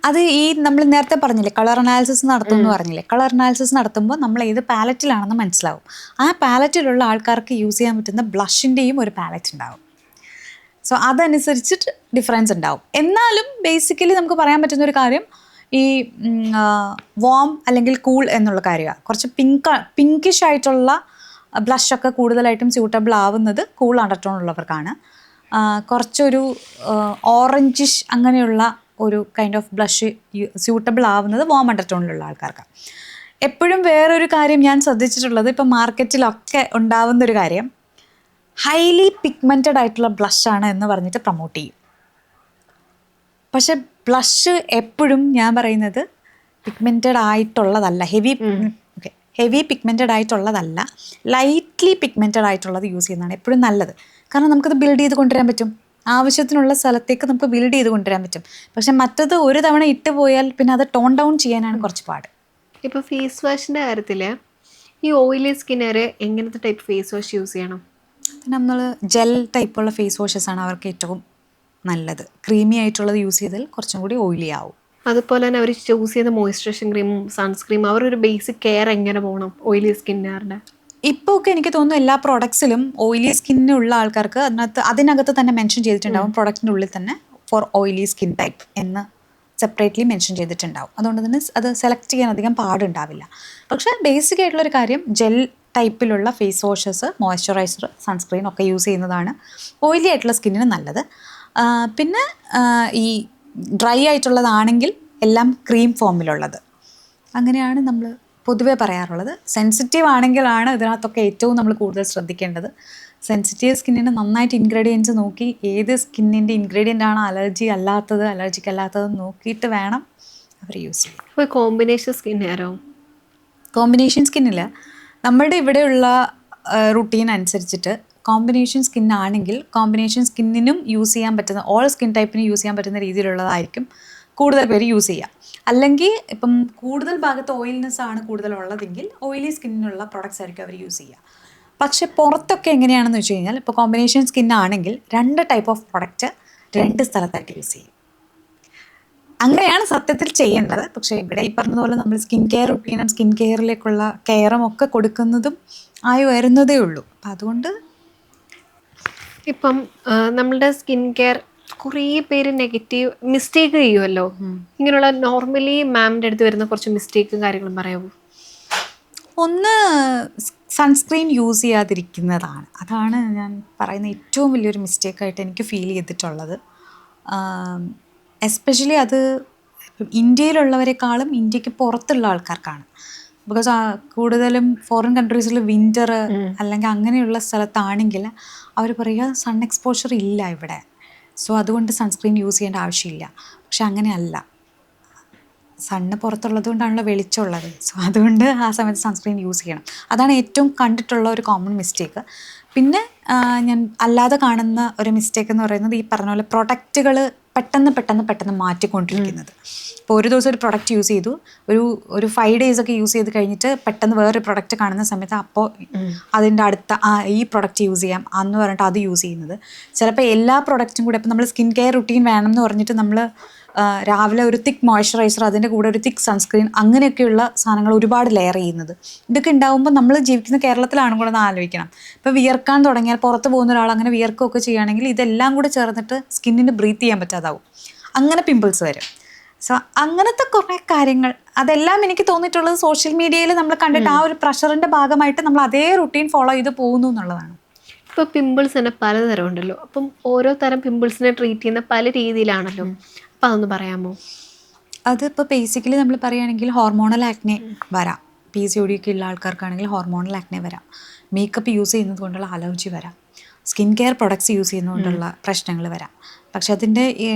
അത് ഈ നമ്മൾ നേരത്തെ പറഞ്ഞില്ലേ കളർ അനാലിസിസ് നടത്തും എന്ന് പറഞ്ഞില്ലേ, കളർ അനാലിസിസ് നടത്തുമ്പോൾ നമ്മൾ ഏത് പാലറ്റിലാണെന്ന് മനസ്സിലാവും. ആ പാലറ്റിലുള്ള ആൾക്കാർക്ക് യൂസ് ചെയ്യാൻ പറ്റുന്ന ബ്ലഷിൻ്റെയും ഒരു പാലറ്റ് ഉണ്ടാവും. സോ അതനുസരിച്ചിട്ട് ഡിഫറൻസ് ഉണ്ടാവും. എന്നാലും ബേസിക്കലി നമുക്ക് പറയാൻ പറ്റുന്ന ഒരു കാര്യം ഈ വാം അല്ലെങ്കിൽ കൂൾ എന്നുള്ള കാര്യമാണ്. കുറച്ച് പിങ്കിഷ് ആയിട്ടുള്ള ബ്ലഷൊക്കെ കൂടുതലായിട്ടും സ്യൂട്ടബിൾ ആവുന്നത് കൂൾ അണ്ടർടോൺ ഉള്ളവർക്കാണ്. കുറച്ചൊരു ഓറഞ്ചിഷ് അങ്ങനെയുള്ള ഒരു കൈൻഡ് ഓഫ് ബ്ലഷ് സ്യൂട്ടബിൾ ആവുന്നത് വാം അണ്ടർടോണിലുള്ള ആൾക്കാർക്കാണ്. എപ്പോഴും വേറൊരു കാര്യം ഞാൻ ശ്രദ്ധിച്ചിട്ടുള്ളത്, ഇപ്പം മാർക്കറ്റിലൊക്കെ ഉണ്ടാവുന്നൊരു കാര്യം, ഹൈലി പിഗ്മെൻറ്റഡ് ആയിട്ടുള്ള ബ്ലഷാണ് എന്ന് പറഞ്ഞിട്ട് പ്രൊമോട്ട് ചെയ്യും. പക്ഷെ ബ്ലഷ് എപ്പോഴും ഞാൻ പറയുന്നത് പിഗ്മെൻറ്റഡ് ആയിട്ടുള്ളതല്ല, ഹെവി പിഗ്മെൻറ്റഡ് ആയിട്ടുള്ളതല്ല, ലൈറ്റ്ലി പിഗ്മെൻറ്റഡ് ആയിട്ടുള്ളത് യൂസ് ചെയ്യുന്നതാണ് എപ്പോഴും നല്ലത്. കാരണം നമുക്കത് ബിൽഡ് ചെയ്ത് കൊണ്ടുവരാൻ പറ്റും, ആവശ്യത്തിനുള്ള സ്ഥലത്തേക്ക് നമുക്ക് ബിൽഡ് ചെയ്ത് കൊണ്ടുവരാൻ പറ്റും. പക്ഷെ മറ്റത് ഒരു തവണ ഇട്ട് പോയാൽ പിന്നെ അത് ടോൺ ഡൗൺ ചെയ്യാനാണ് കുറച്ച് പാട്. ഇപ്പോൾ ഫേസ് വാഷിൻ്റെ കാര്യത്തിൽ ഈ ഓയിലി സ്കിന്നുകാർ എങ്ങനത്തെ ടൈപ്പ് ഫേസ് വാഷ് യൂസ് ചെയ്യണം? നമ്മൾ ജെൽ ടൈപ്പുള്ള ഫേസ് വാഷസാണ് അവർക്ക് ഏറ്റവും നല്ലത്. ക്രീമി ആയിട്ടുള്ളത് യൂസ് ചെയ്താൽ കുറച്ചും കൂടി ഓയിലി ആവും. അതുപോലെ തന്നെ അവർ ചൂസ് ചെയ്യുന്ന മോയ്സ്ചറൈസിങ് ക്രീമും സൺസ്ക്രീമും അവരൊരു ബേസിക് കെയർ എങ്ങനെ പോകണം ഓയിലി സ്കിന്നുകാരുടെ? ഇപ്പോൾ ഒക്കെ എനിക്ക് തോന്നുന്നു എല്ലാ പ്രോഡക്ട്സിലും ഓയിലി സ്കിന്നുള്ള ആൾക്കാർക്ക് അതിനകത്ത് തന്നെ മെൻഷൻ ചെയ്തിട്ടുണ്ടാവും, പ്രോഡക്റ്റിൻ്റെ ഉള്ളിൽ തന്നെ ഫോർ ഓയിലി സ്കിൻ ടൈപ്പ് എന്ന് സെപ്പറേറ്റ്ലി മെൻഷൻ ചെയ്തിട്ടുണ്ടാവും. അതുകൊണ്ട് തന്നെ അത് സെലക്ട് ചെയ്യാൻ അധികം പാടുണ്ടാവില്ല. പക്ഷേ ബേസിക് ആയിട്ടുള്ളൊരു കാര്യം ജെൽ ടൈപ്പിലുള്ള ഫേസ് വാഷസ്, മോയ്സ്ചറൈസർ, സൺസ്ക്രീൻ ഒക്കെ യൂസ് ചെയ്യുന്നതാണ് ഓയിലി ആയിട്ടുള്ള സ്കിന്നിന് നല്ലത്. പിന്നെ ഈ ഡ്രൈ ആയിട്ടുള്ളതാണെങ്കിൽ എല്ലാം ക്രീം ഫോമിലുള്ളത്, അങ്ങനെയാണ് നമ്മൾ പൊതുവെ പറയാറുള്ളത്. സെൻസിറ്റീവ് ആണെങ്കിലാണ് ഇതിനകത്തൊക്കെ ഏറ്റവും നമ്മൾ കൂടുതൽ ശ്രദ്ധിക്കേണ്ടത്. സെൻസിറ്റീവ് സ്കിന്നിന് നന്നായിട്ട് ഇൻഗ്രീഡിയൻസ് നോക്കി ഏത് സ്കിന്നിൻ്റെ ഇൻഗ്രീഡിയൻ്റ് ആണ് അലർജിക്ക് അല്ലാത്തത് നോക്കിയിട്ട് വേണം അവർ യൂസ് ചെയ്യാൻ. ഇപ്പോൾ കോമ്പിനേഷൻ സ്കിന്നുകാരോ? കോമ്പിനേഷൻ സ്കിന്നിൽ നമ്മുടെ ഇവിടെയുള്ള റുട്ടീൻ അനുസരിച്ചിട്ട് കോമ്പിനേഷൻ സ്കിന്നാണെങ്കിൽ കോമ്പിനേഷൻ സ്കിന്നിനും യൂസ് ചെയ്യാൻ പറ്റുന്ന, ഓൾ സ്കിൻ ടൈപ്പിന് യൂസ് ചെയ്യാൻ പറ്റുന്ന രീതിയിലുള്ളതായിരിക്കും കൂടുതൽ പേര് യൂസ് ചെയ്യുക. അല്ലെങ്കിൽ ഇപ്പം കൂടുതൽ ഭാഗത്ത് ഓയിൽനെസ് ആണ് കൂടുതലുള്ളതെങ്കിൽ ഓയിലി സ്കിന്നിനുള്ള പ്രോഡക്റ്റ്സ് ആയിരിക്കും അവർ യൂസ് ചെയ്യുക. പക്ഷെ പുറത്തൊക്കെ എങ്ങനെയാണെന്ന് വെച്ച് കഴിഞ്ഞാൽ ഇപ്പോൾ കോമ്പിനേഷൻ സ്കിന്നാണെങ്കിൽ 2 ടൈപ്പ് ഓഫ് പ്രൊഡക്റ്റ് 2 സ്ഥലത്തായിട്ട് യൂസ് ചെയ്യും. അങ്ങനെയാണ് സത്യത്തിൽ ചെയ്യേണ്ടത്. പക്ഷേ ഇവിടെ ഈ പറഞ്ഞതുപോലെ നമ്മൾ സ്കിൻ കെയർ റുട്ടീനും സ്കിൻ കെയറിലേക്കുള്ള കെയറും ഒക്കെ കൊടുക്കുന്നതും ആയി വരുന്നതേ ഉള്ളൂ. അപ്പം അതുകൊണ്ട് ഇപ്പം നമ്മളുടെ സ്കിൻ കെയർ കുറേ പേര് നെഗറ്റീവ് മിസ്റ്റേക്ക് ചെയ്യുമല്ലോ. ഇങ്ങനെയുള്ള നോർമലി മാമിൻ്റെ അടുത്ത് വരുന്ന കുറച്ച് മിസ്റ്റേക്കും കാര്യങ്ങളും പറയാമോ? ഒന്ന് സൺസ്ക്രീൻ യൂസ് ചെയ്യാതിരിക്കുന്നതാണ്. അതാണ് ഞാൻ പറയുന്ന ഏറ്റവും വലിയൊരു മിസ്റ്റേക്കായിട്ട് എനിക്ക് ഫീൽ ചെയ്തിട്ടുള്ളത്. എസ്പെഷ്യലി അത് ഇന്ത്യയിലുള്ളവരെക്കാളും ഇന്ത്യക്ക് പുറത്തുള്ള ആൾക്കാർക്കാണ്. ബിക്കോസ് കൂടുതലും ഫോറിൻ കൺട്രീസിൽ വിൻ്റർ അല്ലെങ്കിൽ അങ്ങനെയുള്ള സ്ഥലത്താണെങ്കിൽ അവർ പറയുക സൺ എക്സ്പോഷർ ഇല്ല ഇവിടെ, സോ അതുകൊണ്ട് സൺസ്ക്രീൻ യൂസ് ചെയ്യേണ്ട ആവശ്യമില്ല. പക്ഷെ അങ്ങനെയല്ല, സണ്ണ് പുറത്തുള്ളത് കൊണ്ടാണല്ലോ വെളിച്ചമുള്ളത്. സോ അതുകൊണ്ട് ആ സമയത്ത് സൺസ്ക്രീൻ യൂസ് ചെയ്യണം. അതാണ് ഏറ്റവും കണ്ടിട്ടുള്ള ഒരു കോമൺ മിസ്റ്റേക്ക്. പിന്നെ ഞാൻ അല്ലാതെ കാണുന്ന ഒരു മിസ്റ്റേക്ക് എന്ന് പറയുന്നത് ഈ പറഞ്ഞ പോലെ പ്രൊഡക്റ്റുകൾ പെട്ടെന്ന് മാറ്റിക്കൊണ്ടിരിക്കുന്നത്. ഇപ്പോൾ ഒരു ദിവസം ഒരു പ്രൊഡക്റ്റ് യൂസ് ചെയ്തു, ഒരു 5 days ഒക്കെ യൂസ് ചെയ്ത് കഴിഞ്ഞിട്ട് പെട്ടെന്ന് വേറൊരു പ്രൊഡക്റ്റ് കാണുന്ന സമയത്ത് അപ്പോൾ അതിൻ്റെ അടുത്ത ഈ പ്രൊഡക്റ്റ് യൂസ് ചെയ്യാം എന്ന് പറഞ്ഞിട്ട് അത് യൂസ് ചെയ്യുന്നത്. ചിലപ്പോൾ എല്ലാ പ്രൊഡക്റ്റും കൂടെ, ഇപ്പോൾ നമ്മൾ സ്കിൻ കെയർ റുട്ടീൻ വേണം എന്ന് പറഞ്ഞിട്ട് നമ്മൾ രാവിലെ ഒരു തിക്ക് മോയ്സ്ചറൈസർ, അതിൻ്റെ കൂടെ ഒരു തിക്ക് സൺസ്ക്രീൻ, അങ്ങനെയൊക്കെയുള്ള സാധനങ്ങൾ ഒരുപാട് ലെയർ ചെയ്യുന്നത്. ഇതൊക്കെ ഉണ്ടാകുമ്പോൾ നമ്മൾ ജീവിക്കുന്ന കേരളത്തിലാണ് കൂടെ ഒന്ന് ആലോചിക്കണം. ഇപ്പോൾ വിയർക്കാൻ തുടങ്ങിയാൽ പുറത്ത് പോകുന്ന ഒരാൾ അങ്ങനെ വിയർക്കുകയൊക്കെ ചെയ്യുകയാണെങ്കിൽ ഇതെല്ലാം കൂടെ ചേർന്നിട്ട് സ്കിന്നിന് ബ്രീത്ത് ചെയ്യാൻ പറ്റാതാവും, അങ്ങനെ പിമ്പിൾസ് വരും. സോ അങ്ങനത്തെ കുറേ കാര്യങ്ങൾ, അതെല്ലാം എനിക്ക് തോന്നിയിട്ടുള്ളത് സോഷ്യൽ മീഡിയയിൽ നമ്മൾ കണ്ടിട്ട് ആ ഒരു പ്രഷറിൻ്റെ ഭാഗമായിട്ട് നമ്മൾ അതേ റുട്ടീൻ ഫോളോ ചെയ്ത് പോകുന്നു എന്നുള്ളതാണ്. ഇപ്പോൾ പിമ്പിൾസ് തന്നെ പലതരം ഉണ്ടല്ലോ, അപ്പം ഓരോ തരം പിമ്പിൾസിനെ ട്രീറ്റ് ചെയ്യുന്ന പല രീതിയിലാണല്ലോ, അപ്പം അതൊന്ന് പറയാമോ? അതിപ്പോൾ ബേസിക്കലി നമ്മൾ പറയുകയാണെങ്കിൽ ഹോർമോണൽ ആക്നെ വരാം. PCOD ഒക്കെ ഉള്ള ആൾക്കാർക്കാണെങ്കിൽ ഹോർമോണൽ ആക്നെ വരാം. മേക്കപ്പ് യൂസ് ചെയ്യുന്നത് കൊണ്ടുള്ള അലർജി വരാം. സ്കിൻ കെയർ പ്രൊഡക്ട്സ് യൂസ് ചെയ്യുന്നതുകൊണ്ടുള്ള പ്രശ്നങ്ങൾ വരാം. പക്ഷെ അതിൻ്റെ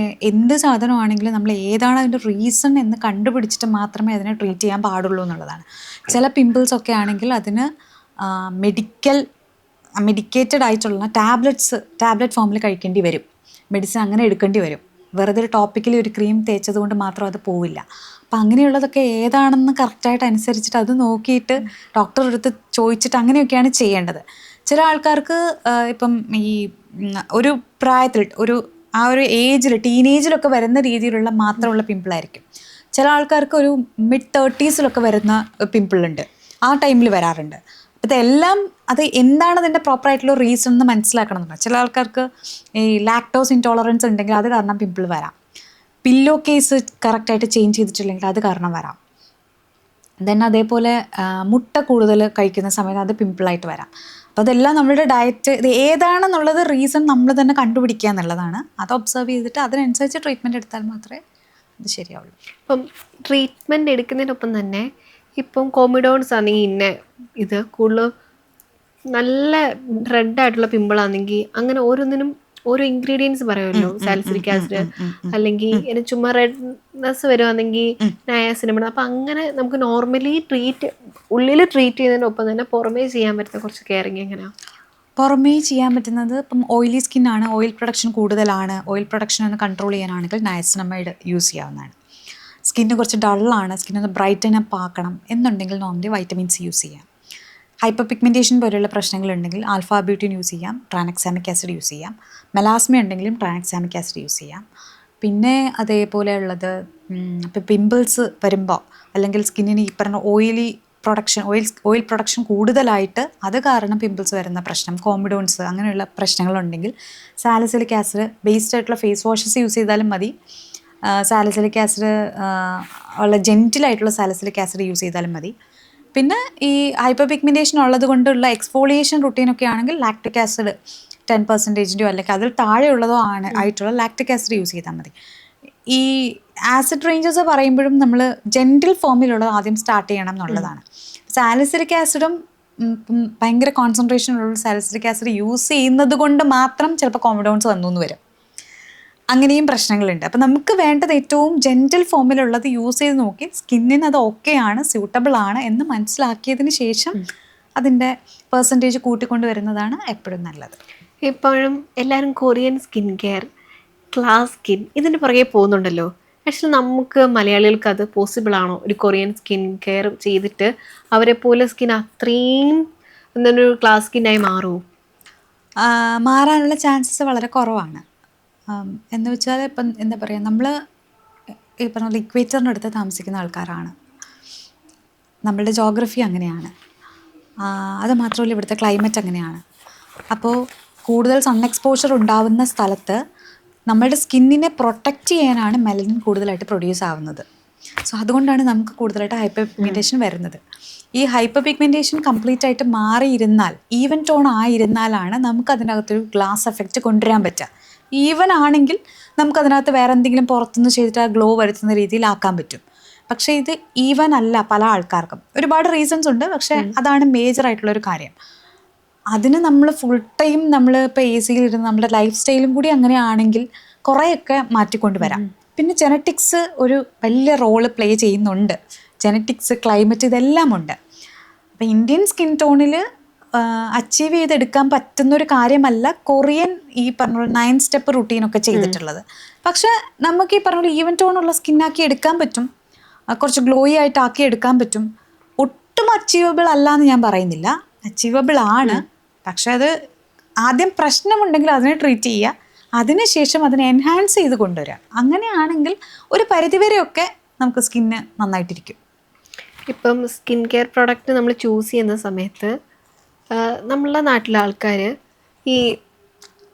എന്ത് സാധനമാണെങ്കിലും നമ്മൾ ഏതാണ് അതിൻ്റെ റീസൺ എന്ന് കണ്ടുപിടിച്ചിട്ട് മാത്രമേ അതിനെ ട്രീറ്റ് ചെയ്യാൻ പാടുള്ളൂ എന്നുള്ളതാണ്. ചില പിമ്പിൾസ് ഒക്കെ ആണെങ്കിൽ അതിന് മെഡിക്കേറ്റഡ് ആയിട്ടുള്ള ടാബ്ലറ്റ് ഫോമിൽ കഴിക്കേണ്ടി വരും. മെഡിസിൻ അങ്ങനെ എടുക്കേണ്ടി വരും. വെറുതെ ഒരു ടോപ്പിക്കലി ഒരു ക്രീം തേച്ചത് കൊണ്ട് മാത്രം അത് പോവില്ല. അപ്പം അങ്ങനെയുള്ളതൊക്കെ ഏതാണെന്ന് കറക്റ്റായിട്ട് അനുസരിച്ചിട്ട് അത് നോക്കിയിട്ട് ഡോക്ടറുടെ അടുത്ത് ചോദിച്ചിട്ട് അങ്ങനെയൊക്കെയാണ് ചെയ്യേണ്ടത്. ചില ആൾക്കാർക്ക് ഇപ്പം ഈ ഒരു പ്രായത്തിൽ ആ ഒരു ഏജിൽ ടീനേജിലൊക്കെ വരുന്ന രീതിയിലുള്ള മാത്രമുള്ള പിമ്പിളായിരിക്കും. ചില ആൾക്കാർക്ക് ഒരു mid-30s വരുന്ന പിമ്പിളുണ്ട്, ആ ടൈമിൽ വരാറുണ്ട്. അപ്പോൾ ഇതെല്ലാം അത് എന്താണ് അതിൻ്റെ പ്രോപ്പറായിട്ടുള്ള റീസൺ എന്ന് മനസ്സിലാക്കണം എന്നുള്ളത്. ചില ആൾക്കാർക്ക് ഈ ലാക്ടോസ് ഇൻടോളറൻസ് ഉണ്ടെങ്കിൽ അത് കാരണം പിമ്പിൾ വരാം. പില്ലോ കേസ് കറക്റ്റായിട്ട് ചേഞ്ച് ചെയ്തിട്ടില്ലെങ്കിൽ അത് കാരണം വരാം. ദെൻ അതേപോലെ മുട്ട കൂടുതൽ കഴിക്കുന്ന സമയത്ത് അത് പിമ്പിളായിട്ട് വരാം. അപ്പോൾ അതെല്ലാം നമ്മളുടെ ഡയറ്റ് ഇത് ഏതാണെന്നുള്ളത് റീസൺ നമ്മൾ തന്നെ കണ്ടുപിടിക്കുക എന്നുള്ളതാണ്. അത് ഒബ്സർവ് ചെയ്തിട്ട് അതിനനുസരിച്ച് ട്രീറ്റ്മെൻറ്റ് എടുത്താൽ മാത്രമേ അത് ശരിയാവുള്ളൂ. ഇപ്പം ട്രീറ്റ്മെൻറ്റ് എടുക്കുന്നതിനൊപ്പം തന്നെ ഇപ്പം കോമിഡോൺസ് ആണെങ്കിൽ ഇന്ന ഇത് കൂടുതൽ നല്ല റെഡായിട്ടുള്ള പിമ്പിളാണെങ്കിൽ അങ്ങനെ ഓരോന്നിനും ഓരോ ഇൻഗ്രീഡിയൻസ് പറയുമല്ലോ, സാലിസിലിക് ആസിഡ് അല്ലെങ്കിൽ ഇനി ചുമ്മാ റെഡ്നെസ് വരുവാണെങ്കിൽ നയാസിനമൈഡ്. അപ്പം അങ്ങനെ നമുക്ക് നോർമലി ഉള്ളിൽ ട്രീറ്റ് ചെയ്യുന്നതിനൊപ്പം തന്നെ പുറമേ ചെയ്യാൻ പറ്റുന്ന കുറച്ച് കെയറിങ് എങ്ങനെയാണ്? പുറമേ ചെയ്യാൻ പറ്റുന്നത് ഇപ്പം ഓയിലി സ്കിന്നാണ്, ഓയിൽ പ്രൊഡക്ഷൻ കൂടുതലാണ്, ഓയിൽ പ്രൊഡക്ഷൻ ഒന്ന് കൺട്രോൾ ചെയ്യാനാണെങ്കിൽ നയാസിനമൈഡ് യൂസ് ചെയ്യാവുന്നതാണ്. സ്കിന്ന് കുറച്ച് ഡള്ളാണ്, സ്കിന്നൊന്ന് ബ്രൈറ്റൻ അപ്പ് ആക്കണം എന്നുണ്ടെങ്കിൽ നോർമലി വൈറ്റമിൻ സി യൂസ് ചെയ്യാം. ഹൈപ്പർ പിഗ്മെൻറ്റേഷൻ പോലെയുള്ള പ്രശ്നങ്ങളുണ്ടെങ്കിൽ ആൽഫ ബ്യൂട്ടിൻ യൂസ് ചെയ്യാം, ട്രാനക്സാമിക് ആസിഡ് യൂസ് ചെയ്യാം. മെലാസ്മ ഉണ്ടെങ്കിലും ട്രാനക്സാമിക് ആസിഡ് യൂസ് ചെയ്യാം. പിന്നെ അതേപോലെ ഉള്ളത് ഇപ്പോൾ പിമ്പിൾസ് വരുമ്പോൾ അല്ലെങ്കിൽ സ്കിന്നിന് ഈ പറഞ്ഞ ഓയിൽ പ്രൊഡക്ഷൻ കൂടുതലായിട്ട് അത് കാരണം പിമ്പിൾസ് വരുന്ന പ്രശ്നം, കോമിഡോൺസ് അങ്ങനെയുള്ള പ്രശ്നങ്ങളുണ്ടെങ്കിൽ സാലിസിലിക് ആസിഡ് ബേസ്ഡ് ആയിട്ടുള്ള ഫേസ് വാഷസ് യൂസ് ചെയ്താലും മതി. സാലിസിലിക് ആസിഡ് ഉള്ള ജെൻറ്റിലായിട്ടുള്ള സാലിസിലിക് ആസിഡ് യൂസ് ചെയ്താലും മതി. പിന്നെ ഈ ഹൈപ്പർ പിഗ്മെൻറ്റേഷൻ ഉള്ളത് കൊണ്ടുള്ള എക്സ്ഫോളിയേഷൻ റുട്ടീനൊക്കെ ആണെങ്കിൽ ലാക്റ്റിക് ആസിഡ് 10% അല്ലെങ്കിൽ അതിൽ താഴെയുള്ളതോ ആയിട്ടുള്ള ലാക്റ്റിക് ആസിഡ് യൂസ് ചെയ്താൽ മതി. ഈ ആസിഡ് റേഞ്ചസ് പറയുമ്പോഴും നമ്മൾ ജെൻറ്റിൽ ഫോമിലുള്ളത് ആദ്യം സ്റ്റാർട്ട് ചെയ്യണം എന്നുള്ളതാണ്. സാലിസിലിക് ആസിഡും ഭയങ്കര കോൺസെൻട്രേഷനുള്ള സാലിസിലിക് ആസിഡ് യൂസ് ചെയ്യുന്നത് കൊണ്ട് മാത്രം ചിലപ്പോൾ കോമിഡോൺസ് വന്നു എന്ന് വരും. അങ്ങനെയും പ്രശ്നങ്ങളുണ്ട്. അപ്പം നമുക്ക് വേണ്ടത് ഏറ്റവും ജെൻറ്റൽ ഫോമിലുള്ളത് യൂസ് ചെയ്ത് നോക്കി സ്കിന്നിന് അത് ഓക്കെയാണ്, സ്യൂട്ടബിൾ ആണ് എന്ന് മനസ്സിലാക്കിയതിന് ശേഷം അതിൻ്റെ പെർസെൻറ്റേജ് കൂട്ടിക്കൊണ്ട് വരുന്നതാണ് എപ്പോഴും നല്ലത്. ഇപ്പോഴും എല്ലാവരും Korean skin care, class skin ഇതിന് പുറകെ പോകുന്നുണ്ടല്ലോ. ആക്ച്വലി നമുക്ക് മലയാളികൾക്ക് അത് പോസിബിൾ ആണോ? ഒരു കൊറിയൻ സ്കിൻ കെയർ ചെയ്തിട്ട് അവരെ പോലെ സ്കിൻ അത്രയും എന്തൊരു ക്ലാസ് സ്കിന്നായി മാറുമോ? മാറാനുള്ള ചാൻസസ് വളരെ കുറവാണ്. എന്ന് വെച്ചാൽ ഇപ്പം എന്താ പറയുക, നമ്മൾ ഈ പറഞ്ഞ ഇക്വേറ്ററിൻ്റെ അടുത്ത് താമസിക്കുന്ന ആൾക്കാരാണ്, നമ്മളുടെ ജോഗ്രഫി അങ്ങനെയാണ്, അത് മാത്രമല്ല ഇവിടുത്തെ ക്ലൈമറ്റ് അങ്ങനെയാണ്. അപ്പോൾ കൂടുതൽ സൺ എക്സ്പോഷർ ഉണ്ടാവുന്ന സ്ഥലത്ത് നമ്മളുടെ സ്കിന്നിനെ പ്രൊട്ടക്റ്റ് ചെയ്യാനാണ് മെലനിൻ കൂടുതലായിട്ട് പ്രൊഡ്യൂസ് ആവുന്നത്. സോ അതുകൊണ്ടാണ് നമുക്ക് കൂടുതലായിട്ട് ഹൈപ്പർ പിഗ്മെൻറ്റേഷൻ വരുന്നത്. ഈ ഹൈപ്പർ പിഗ്മെൻറ്റേഷൻ കംപ്ലീറ്റ് ആയിട്ട് മാറിയിരുന്നാൽ, ഈവൻ ടോൺ ആയിരുന്നാലാണ് നമുക്ക് അതിനകത്തൊരു ഗ്ലാസ് എഫക്റ്റ് കൊണ്ടുവരാൻ പറ്റുക. ഈവൻ ആണെങ്കിൽ നമുക്കതിനകത്ത് വേറെ എന്തെങ്കിലും പുറത്തുനിന്ന് ചെയ്തിട്ട് ആ ഗ്ലോ വരുത്തുന്ന രീതിയിലാക്കാൻ പറ്റും. പക്ഷേ ഇത് ഈവൻ അല്ല പല ആൾക്കാർക്കും. ഒരുപാട് റീസൺസ് ഉണ്ട്, പക്ഷേ അതാണ് മേജറായിട്ടുള്ളൊരു കാര്യം. അതിന് നമ്മൾ ഫുൾ ടൈം നമ്മൾ ഇപ്പോൾ AC യിലിരുന്ന് നമ്മുടെ ലൈഫ് സ്റ്റൈലും കൂടി അങ്ങനെയാണെങ്കിൽ കുറേയൊക്കെ മാറ്റിക്കൊണ്ട് വരാം. പിന്നെ ജെനറ്റിക്സ് ഒരു വലിയ റോള് പ്ലേ ചെയ്യുന്നുണ്ട്. ജെനറ്റിക്സ്, ക്ലൈമറ്റ് ഇതെല്ലാം ഉണ്ട്. അപ്പോൾ ഇന്ത്യൻ സ്കിൻ ടോണിൽ അച്ചീവ് ചെയ്തെടുക്കാൻ പറ്റുന്നൊരു കാര്യമല്ല കൊറിയൻ ഈ പറഞ്ഞ 9 സ്റ്റെപ്പ് റുട്ടീനൊക്കെ ചെയ്തിട്ടുള്ളത്. പക്ഷെ നമുക്ക് ഈ പറഞ്ഞ ഈവൻ ടോണുള്ള സ്കിന്നാക്കി എടുക്കാൻ പറ്റും, കുറച്ച് ഗ്ലോയി ആയിട്ട് ആക്കി എടുക്കാൻ പറ്റും. ഒട്ടും അച്ചീവബിൾ അല്ല എന്ന് ഞാൻ പറയുന്നില്ല, അച്ചീവബിൾ ആണ്. പക്ഷെ അത് ആദ്യം പ്രശ്നമുണ്ടെങ്കിൽ അതിനെ ട്രീറ്റ് ചെയ്യുക, അതിനുശേഷം അതിനെ എൻഹാൻസ് ചെയ്ത് കൊണ്ടുവരിക. അങ്ങനെയാണെങ്കിൽ ഒരു പരിധിവരെയൊക്കെ നമുക്ക് സ്കിന്ന് നന്നായിട്ടിരിക്കും. ഇപ്പം സ്കിൻ കെയർ പ്രോഡക്റ്റ് നമ്മൾ ചൂസ് ചെയ്യുന്ന സമയത്ത് നമ്മളുടെ നാട്ടിലെ ആൾക്കാർ ഈ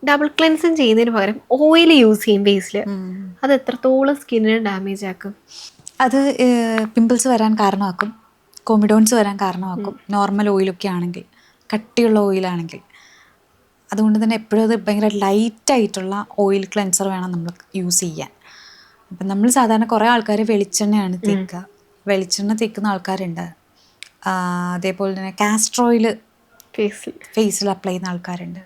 ഡബിൾ ക്ലെൻസിങ് ചെയ്യുന്നതിന് പകരം ഓയിൽ യൂസ് ചെയ്യും ബേസിൽ. അത് എത്രത്തോളം സ്കിന്നിന് ഡാമേജ് ആക്കും? അത് പിമ്പിൾസ് വരാൻ കാരണമാക്കും, കോമിഡോൺസ് വരാൻ കാരണമാക്കും. നോർമൽ ഓയിലൊക്കെ ആണെങ്കിൽ, കട്ടിയുള്ള ഓയിലാണെങ്കിൽ അതുകൊണ്ട് തന്നെ എപ്പോഴും അത് ഭയങ്കര ലൈറ്റായിട്ടുള്ള ഓയിൽ ക്ലെൻസർ വേണം നമ്മൾ യൂസ് ചെയ്യാൻ. അപ്പം നമ്മൾ സാധാരണ കുറേ ആൾക്കാർ വെളിച്ചെണ്ണയാണ് തേക്കുക. വെളിച്ചെണ്ണ തേക്കുന്ന ആൾക്കാരുണ്ട്. അതേപോലെ തന്നെ കാസ്റ്റർ ഓയിൽ ഫേസിൽ അപ്ലൈ ചെയ്യുന്ന ആൾക്കാരുണ്ട്.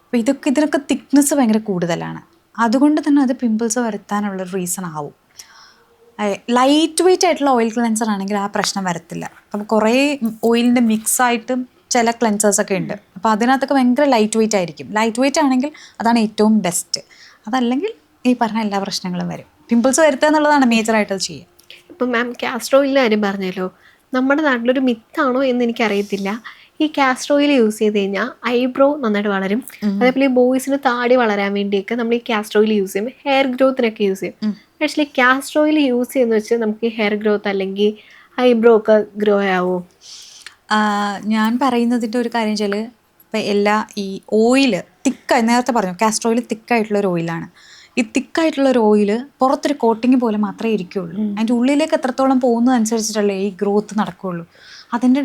അപ്പോൾ ഇതിനൊക്കെ തിക്നെസ് ഭയങ്കര കൂടുതലാണ്. അതുകൊണ്ട് തന്നെ അത് പിമ്പിൾസ് വരുത്താനുള്ളൊരു റീസൺ ആവും. ലൈറ്റ് വെയിറ്റ് ആയിട്ടുള്ള ഓയിൽ ക്ലെൻസർ ആണെങ്കിൽ ആ പ്രശ്നം വരത്തില്ല. അപ്പോൾ കുറേ ഓയിലിൻ്റെ മിക്സായിട്ടും ചില ക്ലെൻസേഴ്സൊക്കെ ഉണ്ട്. അപ്പോൾ അതിനകത്തൊക്കെ ഭയങ്കര ലൈറ്റ് വെയിറ്റ് ആയിരിക്കും. ലൈറ്റ് വെയിറ്റ് ആണെങ്കിൽ അതാണ് ഏറ്റവും ബെസ്റ്റ്. അതല്ലെങ്കിൽ ഈ പറഞ്ഞ എല്ലാ പ്രശ്നങ്ങളും വരും. പിമ്പിൾസ് വരുത്തുക എന്നുള്ളതാണ് മേജറായിട്ട് അത് ചെയ്യുക. ഇപ്പം മാം കാസ്റ്റർ ഓയിലിൻ്റെ കാര്യം പറഞ്ഞല്ലോ, നമ്മുടെ നാട്ടിലൊരു മിത്താണോ എന്ന് എനിക്കറിയത്തില്ല. ഈ കാസ്റ്റർ ഓയിൽ യൂസ് ചെയ്ത് കഴിഞ്ഞാൽ ഐബ്രോ നന്നായിട്ട് വളരും. അതേപോലെ ഈ ബോയ്സിന് താടി വളരാൻ വേണ്ടിയൊക്കെ നമ്മൾ ഈ കാസ്റ്റർ ഓയിൽ യൂസ് ചെയ്യും. ഹെയർ ഗ്രോത്തിനൊക്കെ യൂസ് ചെയ്യും. ആക്ച്വലി കാസ്റ്റർ ഓയിൽ യൂസ് ചെയ്യുന്ന വെച്ച് നമുക്ക് ഈ ഹെയർ ഗ്രോത്ത് അല്ലെങ്കിൽ ഐബ്രോ ഒക്കെ ഗ്രോ ആവോ? ഞാൻ പറയുന്നതിൻ്റെ ഒരു കാര്യം വെച്ചാൽ ഇപ്പം ഈ ഓയിൽ തിക്കായി, നേരത്തെ പറഞ്ഞു കാസ്റ്റർ ഓയിൽ തിക്കായിട്ടുള്ളൊരു ഓയിലാണ്. ഈ തിക്കായിട്ടുള്ളൊരു ഓയിൽ പുറത്തൊരു കോട്ടിങ് പോലെ മാത്രമേ ഇരിക്കുകയുള്ളൂ. അതിൻ്റെ ഉള്ളിലേക്ക് എത്രത്തോളം പോകുന്നതനുസരിച്ചിട്ടല്ലേ ഈ ഗ്രോത്ത് നടക്കുകയുള്ളൂ.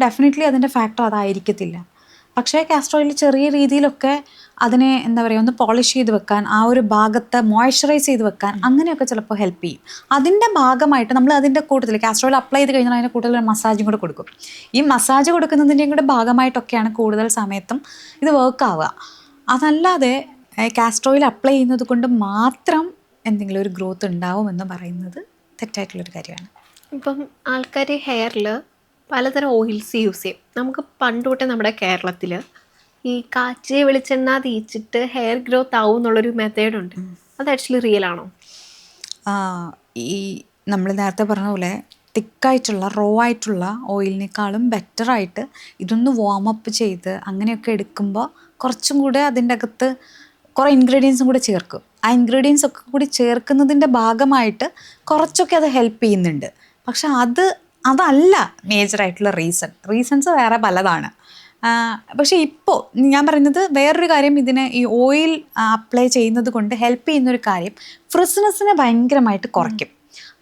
ഡെഫിനറ്റ്ലി അതിൻ്റെ ഫാക്ടർ അതായിരിക്കത്തില്ല. പക്ഷേ കാസ്റ്റർ ഓയിൽ ചെറിയ രീതിയിലൊക്കെ അതിനെ എന്താ പറയുക ഒന്ന് പോളിഷ് ചെയ്ത് വെക്കാൻ, ആ ഒരു ഭാഗത്തെ മോയ്സ്ചറൈസ് ചെയ്ത് വെക്കാൻ അങ്ങനെയൊക്കെ ചിലപ്പോൾ ഹെൽപ്പ് ചെയ്യും. അതിൻ്റെ ഭാഗമായിട്ട് നമ്മൾ അതിൻ്റെ കൂട്ടത്തിൽ കാസ്റ്റർ ഓയിൽ അപ്ലൈ ചെയ്ത് കഴിഞ്ഞാൽ അതിൻ്റെ കൂട്ടത്തിൽ മസാജും കൂടെ കൊടുക്കും. ഈ മസാജ് കൊടുക്കുന്നതിൻ്റെയും കൂടെ ഭാഗമായിട്ടൊക്കെയാണ് കൂടുതൽ സമയത്തും ഇത് വർക്ക് ആവുക. അതല്ലാതെ കാസ്റ്റർ ഓയിൽ അപ്ലൈ ചെയ്യുന്നത് കൊണ്ട് മാത്രം എന്തെങ്കിലും ഒരു ഗ്രോത്ത് ഉണ്ടാവുമെന്ന് പറയുന്നത് തെറ്റായിട്ടുള്ളൊരു കാര്യമാണ്. ഇപ്പം ആൾക്കാർ ഹെയറിൽ പലതരം ഓയിൽസ് യൂസ് ചെയ്യും. നമുക്ക് പണ്ട് തൊട്ടേ നമ്മുടെ കേരളത്തിൽ ഈ കാച്ചിയ വെളിച്ചെണ്ണ തേച്ചിട്ട് ഹെയർ ഗ്രോത്ത് ആവും എന്നുള്ളൊരു മെത്തേഡുണ്ട്. അത് ആക്ച്വലി റിയൽ ആണോ? ഈ നമ്മൾ നേരത്തെ പറഞ്ഞ പോലെ തിക്കായിട്ടുള്ള റോ ആയിട്ടുള്ള ഓയിലിനേക്കാളും ബെറ്ററായിട്ട് ഇതൊന്ന് വാമപ്പ് ചെയ്ത് അങ്ങനെയൊക്കെ എടുക്കുമ്പോൾ കുറച്ചും കൂടെ അതിൻ്റെ അകത്ത് കുറേ ഇൻഗ്രീഡിയൻസും കൂടെ ചേർക്കും. ആ ഇൻഗ്രീഡിയൻസ് ഒക്കെ കൂടി ചേർക്കുന്നതിൻ്റെ ഭാഗമായിട്ട് കുറച്ചൊക്കെ അത് ഹെൽപ്പ് ചെയ്യുന്നുണ്ട്. പക്ഷെ അതല്ല മേജറായിട്ടുള്ള റീസൺസ് വേറെ പലതാണ്. പക്ഷേ ഇപ്പോൾ ഞാൻ പറയുന്നത് വേറൊരു കാര്യം, ഈ ഓയിൽ അപ്ലൈ ചെയ്യുന്നത് കൊണ്ട് ഹെൽപ്പ് ചെയ്യുന്നൊരു കാര്യം ഫ്രിസ്നെസ്സിനെ ഭയങ്കരമായിട്ട് കുറയ്ക്കും.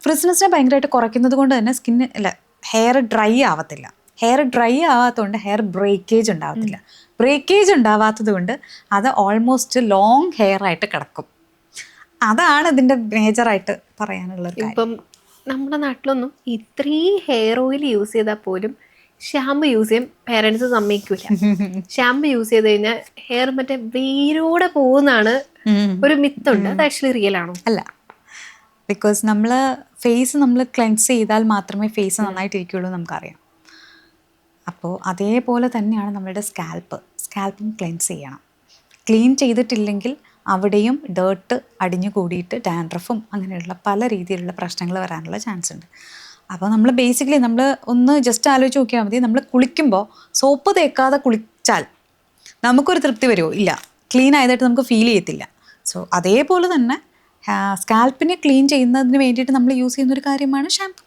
ഫ്രിസ്നെസ്സിനെ ഭയങ്കരമായിട്ട് കുറയ്ക്കുന്നത് കൊണ്ട് തന്നെ ഹെയർ ഡ്രൈ ആവത്തില്ല. ഹെയർ ഡ്രൈ ആവാത്തതുകൊണ്ട് ഹെയർ ബ്രേക്കേജ് ഉണ്ടാവത്തില്ല. ബ്രേക്കേജ് ഉണ്ടാവാത്തത് കൊണ്ട് അത് ഓൾമോസ്റ്റ് ലോങ് ഹെയർ ആയിട്ട് കിടക്കും. അതാണ് ഇതിൻ്റെ മേജറായിട്ട് പറയാനുള്ളത്. ഇപ്പം നമ്മുടെ നാട്ടിലൊന്നും ഇത്രയും ഹെയർ ഓയിൽ യൂസ് ചെയ്താൽ പോലും ഷാമ്പു യൂസ് ചെയ്യാൻ പേരൻസ് സമ്മതിക്കില്ല. ഷാമ്പു യൂസ് ചെയ്ത് കഴിഞ്ഞാൽ ഹെയർ മറ്റേ വേരോടെ പോകുന്നതാണ് ഒരു മിത്തുണ്ട്. അത് ആക്ച്വലി റിയൽ ആണോ? അല്ല, ബിക്കോസ് ഫേസ് നമ്മൾ ക്ലെൻസ് ചെയ്താൽ മാത്രമേ ഫേസ് നന്നായിട്ട് ഇരിക്കുകയുള്ളൂ നമുക്കറിയാം. അപ്പോൾ അതേപോലെ തന്നെയാണ് നമ്മളുടെ സ്കാൽപ്പും ക്ലെൻസ് ചെയ്യണം. ക്ലീൻ ചെയ്തിട്ടില്ലെങ്കിൽ അവിടെയും ഡേർട്ട് അടിഞ്ഞു കൂടിയിട്ട് ഡാൻഡ്രഫും അങ്ങനെയുള്ള പല രീതിയിലുള്ള പ്രശ്നങ്ങൾ വരാനുള്ള ചാൻസ് ഉണ്ട്. അപ്പോൾ നമ്മൾ ബേസിക്കലി ഒന്ന് ജസ്റ്റ് ആലോചിച്ച് നോക്കിയാൽ മതി. നമ്മൾ കുളിക്കുമ്പോൾ സോപ്പ് തേക്കാതെ കുളിച്ചാൽ നമുക്കൊരു തൃപ്തി വരുമോ? ഇല്ല. ക്ലീൻ ആയതായിട്ട് നമുക്ക് ഫീൽ ചെയ്യത്തില്ല. സോ അതേപോലെ തന്നെ സ്കാൽപ്പിനെ ക്ലീൻ ചെയ്യുന്നതിന് വേണ്ടിയിട്ട് നമ്മൾ യൂസ് ചെയ്യുന്നൊരു കാര്യമാണ് ഷാമ്പു.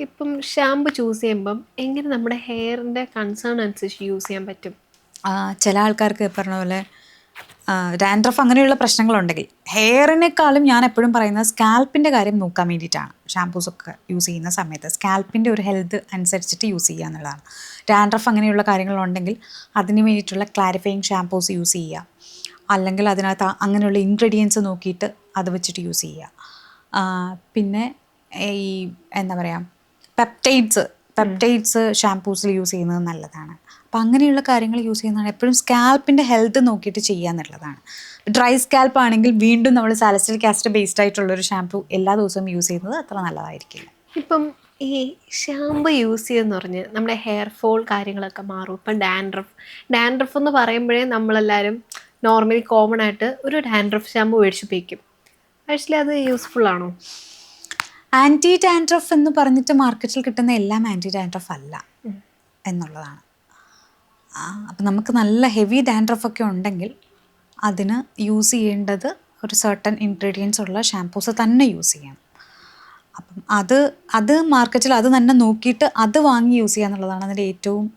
ഇപ്പം ഷാമ്പു ചൂസ് ചെയ്യുമ്പം എങ്ങനെ നമ്മുടെ ഹെയറിൻ്റെ കൺസേൺ അനുസരിച്ച് യൂസ് ചെയ്യാൻ പറ്റും? ചില ആൾക്കാർക്ക് പറഞ്ഞ പോലെ ഡാൻഡ്രഫ് അങ്ങനെയുള്ള പ്രശ്നങ്ങളുണ്ടെങ്കിൽ ഹെയറിനേക്കാളും ഞാൻ എപ്പോഴും പറയുന്നത് സ്കാൽപ്പിൻ്റെ കാര്യം നോക്കാൻ വേണ്ടിയിട്ടാണ്. ഷാമ്പൂസൊക്കെ യൂസ് ചെയ്യുന്ന സമയത്ത് സ്കാൽപ്പിൻ്റെ ഒരു ഹെൽത്ത് അനുസരിച്ചിട്ട് യൂസ് ചെയ്യുക എന്നുള്ളതാണ്. ഡാൻഡ്രഫ് അങ്ങനെയുള്ള കാര്യങ്ങളുണ്ടെങ്കിൽ അതിന് വേണ്ടിയിട്ടുള്ള ക്ലാരിഫയിങ് ഷാമ്പൂസ് യൂസ് ചെയ്യുക, അല്ലെങ്കിൽ അതിനകത്ത് അങ്ങനെയുള്ള ഇൻഗ്രീഡിയൻസ് നോക്കിയിട്ട് അത് വെച്ചിട്ട് യൂസ് ചെയ്യുക. പിന്നെ ഈ എന്താ പറയുക പെപ്റ്റൈഡ്സ് ഷാമ്പൂസിൽ യൂസ് ചെയ്യുന്നത് നല്ലതാണ്. അപ്പോൾ അങ്ങനെയുള്ള കാര്യങ്ങൾ യൂസ് ചെയ്യുന്നതാണ് എപ്പോഴും സ്കാൽപ്പിൻ്റെ ഹെൽത്ത് നോക്കിയിട്ട് ചെയ്യുക എന്നുള്ളതാണ്. ഡ്രൈ സ്കാൽപ്പ് ആണെങ്കിൽ വീണ്ടും നമ്മൾ സാലിസിലിക് ആസിഡ് ബേസ്ഡ് ആയിട്ടുള്ളൊരു ഷാമ്പൂ എല്ലാ ദിവസവും യൂസ് ചെയ്യുന്നത് അത്ര നല്ലതായിരിക്കില്ല. ഇപ്പം ഈ ഷാമ്പു യൂസ് ചെയ്തെന്ന് പറഞ്ഞ് നമ്മുടെ ഹെയർ ഫോൾ കാര്യങ്ങളൊക്കെ മാറും. ഇപ്പം ഡാൻഡ്രഫ് എന്ന് പറയുമ്പോഴേ നമ്മളെല്ലാവരും നോർമലി കോമൺ ആയിട്ട് ഒരു ഡാൻഡ്രഫ് ഷാമ്പു മേടിച്ചുപയോഗിക്കും. ആക്ച്വലി അത് യൂസ്ഫുൾ ആണോ? ആൻറ്റി ഡാൻഡ്രഫ് എന്ന് പറഞ്ഞിട്ട് മാർക്കറ്റിൽ കിട്ടുന്ന എല്ലാം ആൻറ്റി ഡാൻഡ്രഫ് അല്ല എന്നുള്ളതാണ്. അപ്പം നമുക്ക് നല്ല ഹെവി ഡാൻഡ്രഫൊക്കെ ഉണ്ടെങ്കിൽ അതിന് യൂസ് ചെയ്യേണ്ടത് ഒരു സർട്ടൻ ഇൻഗ്രീഡിയൻസ് ഉള്ള ഷാമ്പൂസ് തന്നെ യൂസ് ചെയ്യണം. അപ്പം അത് മാർക്കറ്റിൽ അത് തന്നെ നോക്കിയിട്ട് അത് വാങ്ങി യൂസ് ചെയ്യുക എന്നുള്ളതാണ് അതിൻ്റെ ഏറ്റവും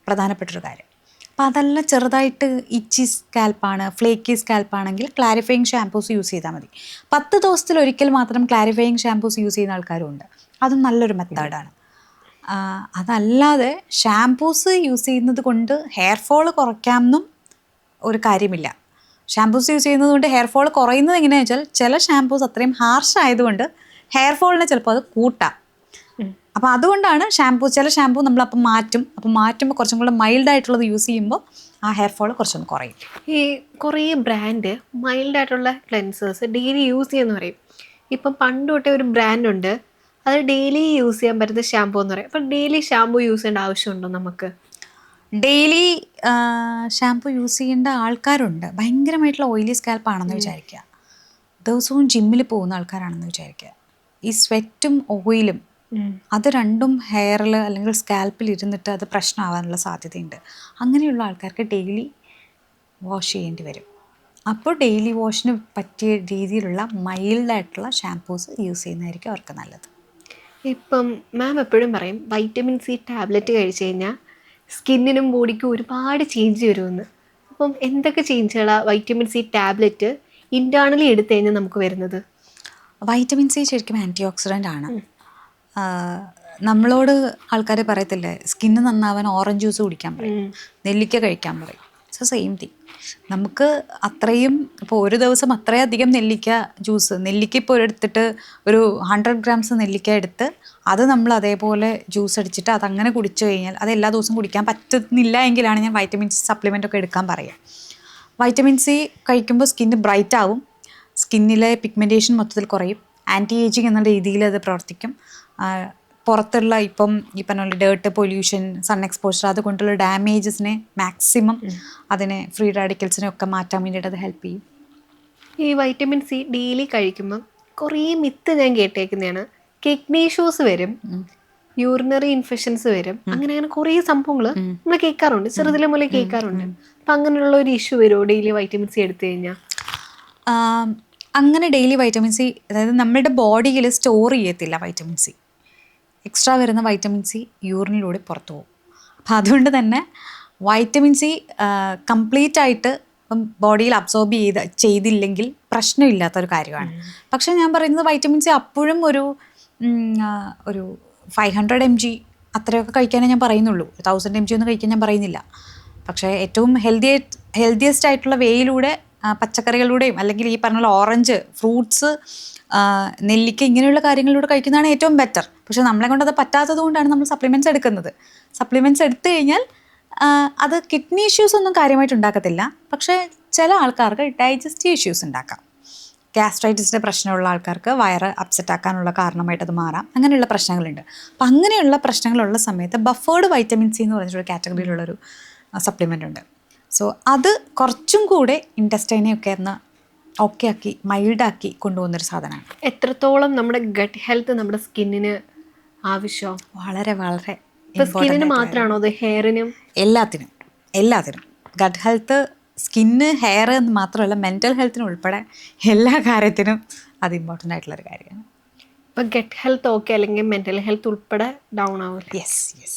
പ്രധാനപ്പെട്ടൊരു കാര്യം. അപ്പം അതല്ല ചെറുതായിട്ട് ഇച്ചി സ്കാൽപ്പാണ്, ഫ്ലേക്കി സ്കാൽപ്പാണെങ്കിൽ ക്ലാരിഫയിങ് ഷാമ്പൂസ് യൂസ് ചെയ്താൽ മതി. 10 ദിവസത്തിലൊരിക്കൽ മാത്രം ക്ലാരിഫയിങ് ഷാമ്പൂസ് യൂസ് ചെയ്യുന്ന ആൾക്കാരുണ്ട്. അതും നല്ലൊരു മെത്തേഡാണ്. അതല്ലാതെ ഷാമ്പൂസ് യൂസ് ചെയ്യുന്നത് കൊണ്ട് ഹെയർ ഫോൾ കുറയ്ക്കാമെന്നും ഒരു കാര്യമില്ല. ഷാംപൂസ് യൂസ് ചെയ്യുന്നത് കൊണ്ട് ഹെയർ ഫോൾ കുറയുന്നത് എങ്ങനെയാണെന്ന് വെച്ചാൽ ചില ഷാംപൂസ് അത്രയും ഹാർഷ് ആയതുകൊണ്ട് ഹെയർ ഫോളിനെ ചിലപ്പോൾ അത് കൂട്ടാം. അപ്പോൾ അതുകൊണ്ടാണ് ചില ഷാംപൂ നമ്മളപ്പം മാറ്റുമ്പോൾ കുറച്ചും കൂടെ മൈൽഡ് ആയിട്ടുള്ളത് യൂസ് ചെയ്യുമ്പോൾ ആ ഹെയർ ഫോൾ കുറച്ചൊന്ന് കുറയും. ഈ കുറേ ബ്രാൻഡ് മൈൽഡ് ആയിട്ടുള്ള ക്ലെൻസേഴ്സ് ഡെയിലി യൂസ് ചെയ്യുന്ന പറയും. ഇപ്പം പണ്ട് തൊട്ടേ ഒരു ബ്രാൻഡുണ്ട്, അത് ഡെയിലി യൂസ് ചെയ്യാൻ പറ്റുന്ന ഷാമ്പൂ എന്ന് പറയും. അപ്പം ഡെയിലി ഷാമ്പൂ യൂസ് ചെയ്യേണ്ട ആവശ്യമുണ്ടോ നമുക്ക്? ഡെയിലി ഷാംപൂ യൂസ് ചെയ്യേണ്ട ആൾക്കാരുണ്ട്. ഭയങ്കരമായിട്ടുള്ള ഓയിലി സ്കാൽപ്പാണെന്ന് വിചാരിക്കുക, ദിവസവും ജിമ്മിൽ പോകുന്ന ആൾക്കാരാണെന്ന് വിചാരിക്കുക. ഈ സ്വെറ്റും ഓയിലും അത് രണ്ടും ഹെയറിൽ അല്ലെങ്കിൽ സ്കാൽപ്പിൽ ഇരുന്നിട്ട് അത് പ്രശ്നമാവാനുള്ള സാധ്യതയുണ്ട്. അങ്ങനെയുള്ള ആൾക്കാർക്ക് ഡെയിലി വാഷ് ചെയ്യേണ്ടി വരും. അപ്പോൾ ഡെയിലി വാഷിന് പറ്റിയ രീതിയിലുള്ള മൈൽഡായിട്ടുള്ള ഷാംപൂസ് യൂസ് ചെയ്യുന്നതായിരിക്കും അവർക്ക് നല്ലത്. ഇപ്പം മാം എപ്പോഴും പറയും വൈറ്റമിൻ സി ടാബ്ലറ്റ് കഴിച്ചു കഴിഞ്ഞാൽ സ്കിന്നിനും ബോഡിക്കും ഒരുപാട് ചേഞ്ച് വരുമെന്ന്. അപ്പം എന്തൊക്കെ ചേഞ്ചുകളാണ് വൈറ്റമിൻ സി ടാബ്ലറ്റ് ഇൻറ്റേർണലി എടുത്തു കഴിഞ്ഞാൽ നമുക്ക് വരുന്നത്? വൈറ്റമിൻ സി ശരിക്കും ആൻറ്റി ഓക്സിഡൻ്റ് ആണ്. നമ്മളോട് ആൾക്കാർ പറയത്തില്ലേ സ്കിന്ന് നന്നാവാൻ ഓറഞ്ച് ജ്യൂസ് കുടിക്കാൻ പറയും, നെല്ലിക്ക കഴിക്കാൻ പറയും. So same thing. നമുക്ക് അത്രയും ഇപ്പോൾ ഒരു ദിവസം അത്രയധികം നെല്ലിക്ക ഇപ്പോൾ എടുത്തിട്ട് ഒരു 100 grams നെല്ലിക്ക എടുത്ത് അത് നമ്മൾ അതേപോലെ ജ്യൂസ് അടിച്ചിട്ട് അതങ്ങനെ കുടിച്ചു കഴിഞ്ഞാൽ അത് എല്ലാ ദിവസവും കുടിക്കാൻ പറ്റുന്നില്ല എങ്കിലാണ് ഞാൻ വൈറ്റമിൻ സി സപ്ലിമെൻ്റ് ഒക്കെ എടുക്കാൻ പറയുക. വൈറ്റമിൻ സി കഴിക്കുമ്പോൾ സ്കിന്ന് ബ്രൈറ്റ് ആവും, സ്കിന്നിലെ പിഗ്മെൻറ്റേഷൻ മൊത്തത്തിൽ കുറയും, ആൻറ്റി ഏജിങ് എന്ന രീതിയിൽ അത് പ്രവർത്തിക്കും. പുറത്തുള്ള ഇപ്പം ഈ പറഞ്ഞ ഡേർട്ട്, പൊല്യൂഷൻ, സൺ എക്സ്പോഷർ അതുകൊണ്ടുള്ള ഡാമേജസിനെ മാക്സിമം അതിനെ ഫ്രീ റാഡിക്കൽസിനെ ഒക്കെ മാറ്റാൻ വേണ്ടിയിട്ട് അത് ഹെൽപ്പ് ചെയ്യും. ഈ വൈറ്റമിൻ സി ഡെയിലി കഴിക്കുമ്പം കുറേ മിത്ത് ഞാൻ കേട്ടേക്കുന്നതാണ്. കിഡ്നി ഇഷ്യൂസ് വരും, യൂറിനറി ഇൻഫെക്ഷൻസ് വരും, അങ്ങനെ കുറേ സംഭവങ്ങൾ നമ്മൾ കേൾക്കാറുണ്ട്, ചെറുതിലെ മുതലേ കേൾക്കാറുണ്ട്. അപ്പം അങ്ങനെയുള്ള ഒരു ഇഷ്യൂ വരുമോ ഡെയിലി വൈറ്റമിൻ സി എടുത്തു കഴിഞ്ഞാൽ? അങ്ങനെ ഡെയിലി വൈറ്റമിൻ സി, അതായത് നമ്മുടെ ബോഡിയിൽ സ്റ്റോർ ചെയ്യത്തില്ല വൈറ്റമിൻ സി. എക്സ്ട്രാ വരുന്ന വൈറ്റമിൻ സി യൂറിനിലൂടെ പുറത്തു പോകും. അപ്പം അതുകൊണ്ട് തന്നെ വൈറ്റമിൻ സി കംപ്ലീറ്റ് ആയിട്ട് ഇപ്പം ബോഡിയിൽ അബ്സോർബ് ചെയ്തില്ലെങ്കിൽ പ്രശ്നമില്ലാത്തൊരു കാര്യമാണ്. പക്ഷേ ഞാൻ പറയുന്നത് വൈറ്റമിൻ സി അപ്പോഴും ഒരു 500 mg അത്രയൊക്കെ കഴിക്കാനേ ഞാൻ പറയുന്നുള്ളൂ. 1000 mg ഒന്നും കഴിക്കാൻ ഞാൻ പറയുന്നില്ല. പക്ഷേ ഏറ്റവും ഹെൽത്തിയസ്റ്റ് ആയിട്ടുള്ള വേയിലൂടെ പച്ചക്കറികളിലൂടെയും അല്ലെങ്കിൽ ഈ പറഞ്ഞ ഓറഞ്ച്, ഫ്രൂട്ട്സ്, നെല്ലിക്ക ഇങ്ങനെയുള്ള കാര്യങ്ങളിലൂടെ കഴിക്കുന്നതാണ് ഏറ്റവും ബെറ്റർ. പക്ഷെ നമ്മളെ കൊണ്ട് അത് പറ്റാത്തത് കൊണ്ടാണ് നമ്മൾ സപ്ലിമെൻറ്റ്സ് എടുക്കുന്നത്. സപ്ലിമെൻറ്റ്സ് എടുത്തു കഴിഞ്ഞാൽ അത് കിഡ്നി ഇഷ്യൂസ് ഒന്നും കാര്യമായിട്ട് ഉണ്ടാക്കത്തില്ല. പക്ഷേ ചില ആൾക്കാർക്ക് ഡൈജസ്റ്റീവ് ഇഷ്യൂസ് ഉണ്ടാക്കാം. ഗ്യാസ്ട്രൈറ്റിസിൻ്റെ പ്രശ്നമുള്ള ആൾക്കാർക്ക് വയറ് അപ്സെറ്റ് ആക്കാനുള്ള കാരണമായിട്ട് അത് മാറാം. അങ്ങനെയുള്ള പ്രശ്നങ്ങളുണ്ട്. അപ്പം അങ്ങനെയുള്ള പ്രശ്നങ്ങളുള്ള സമയത്ത് ബഫേർഡ് വൈറ്റമിൻ സി എന്ന് പറഞ്ഞൊരു കാറ്റഗറിയിലുള്ളൊരു സപ്ലിമെൻ്റ് ഉണ്ട്. സോ അത് കുറച്ചും കൂടെ ഇൻറ്റസ്റ്റൈനെയൊക്കെ ഓക്കെ ആക്കി മൈൽഡാക്കി കൊണ്ടുപോകുന്നൊരു സാധനമാണ്. എത്രത്തോളം നമ്മുടെ ഗട്ട് ഹെൽത്ത് നമ്മുടെ സ്കിന്നിന് ആവശ്യം? വളരെ വളരെ സ്കിന്നിന് മാത്രമാണോ അത് ഹെയറിനും? എല്ലാത്തിനും ഗട്ട് ഹെൽത്ത്, സ്കിന്ന്, ഹെയർ എന്ന് മാത്രമല്ല മെൻ്റൽ ഹെൽത്തിനും ഉൾപ്പെടെ എല്ലാ കാര്യത്തിനും അത് ഇമ്പോർട്ടൻ്റ് ആയിട്ടുള്ളൊരു കാര്യമാണ്. ഇപ്പം ഗട്ട് ഹെൽത്ത് ഓക്കെ അല്ലെങ്കിൽ മെൻ്റൽ ഹെൽത്ത് ഉൾപ്പെടെ ഡൗൺ ആവില്ല? യെസ്.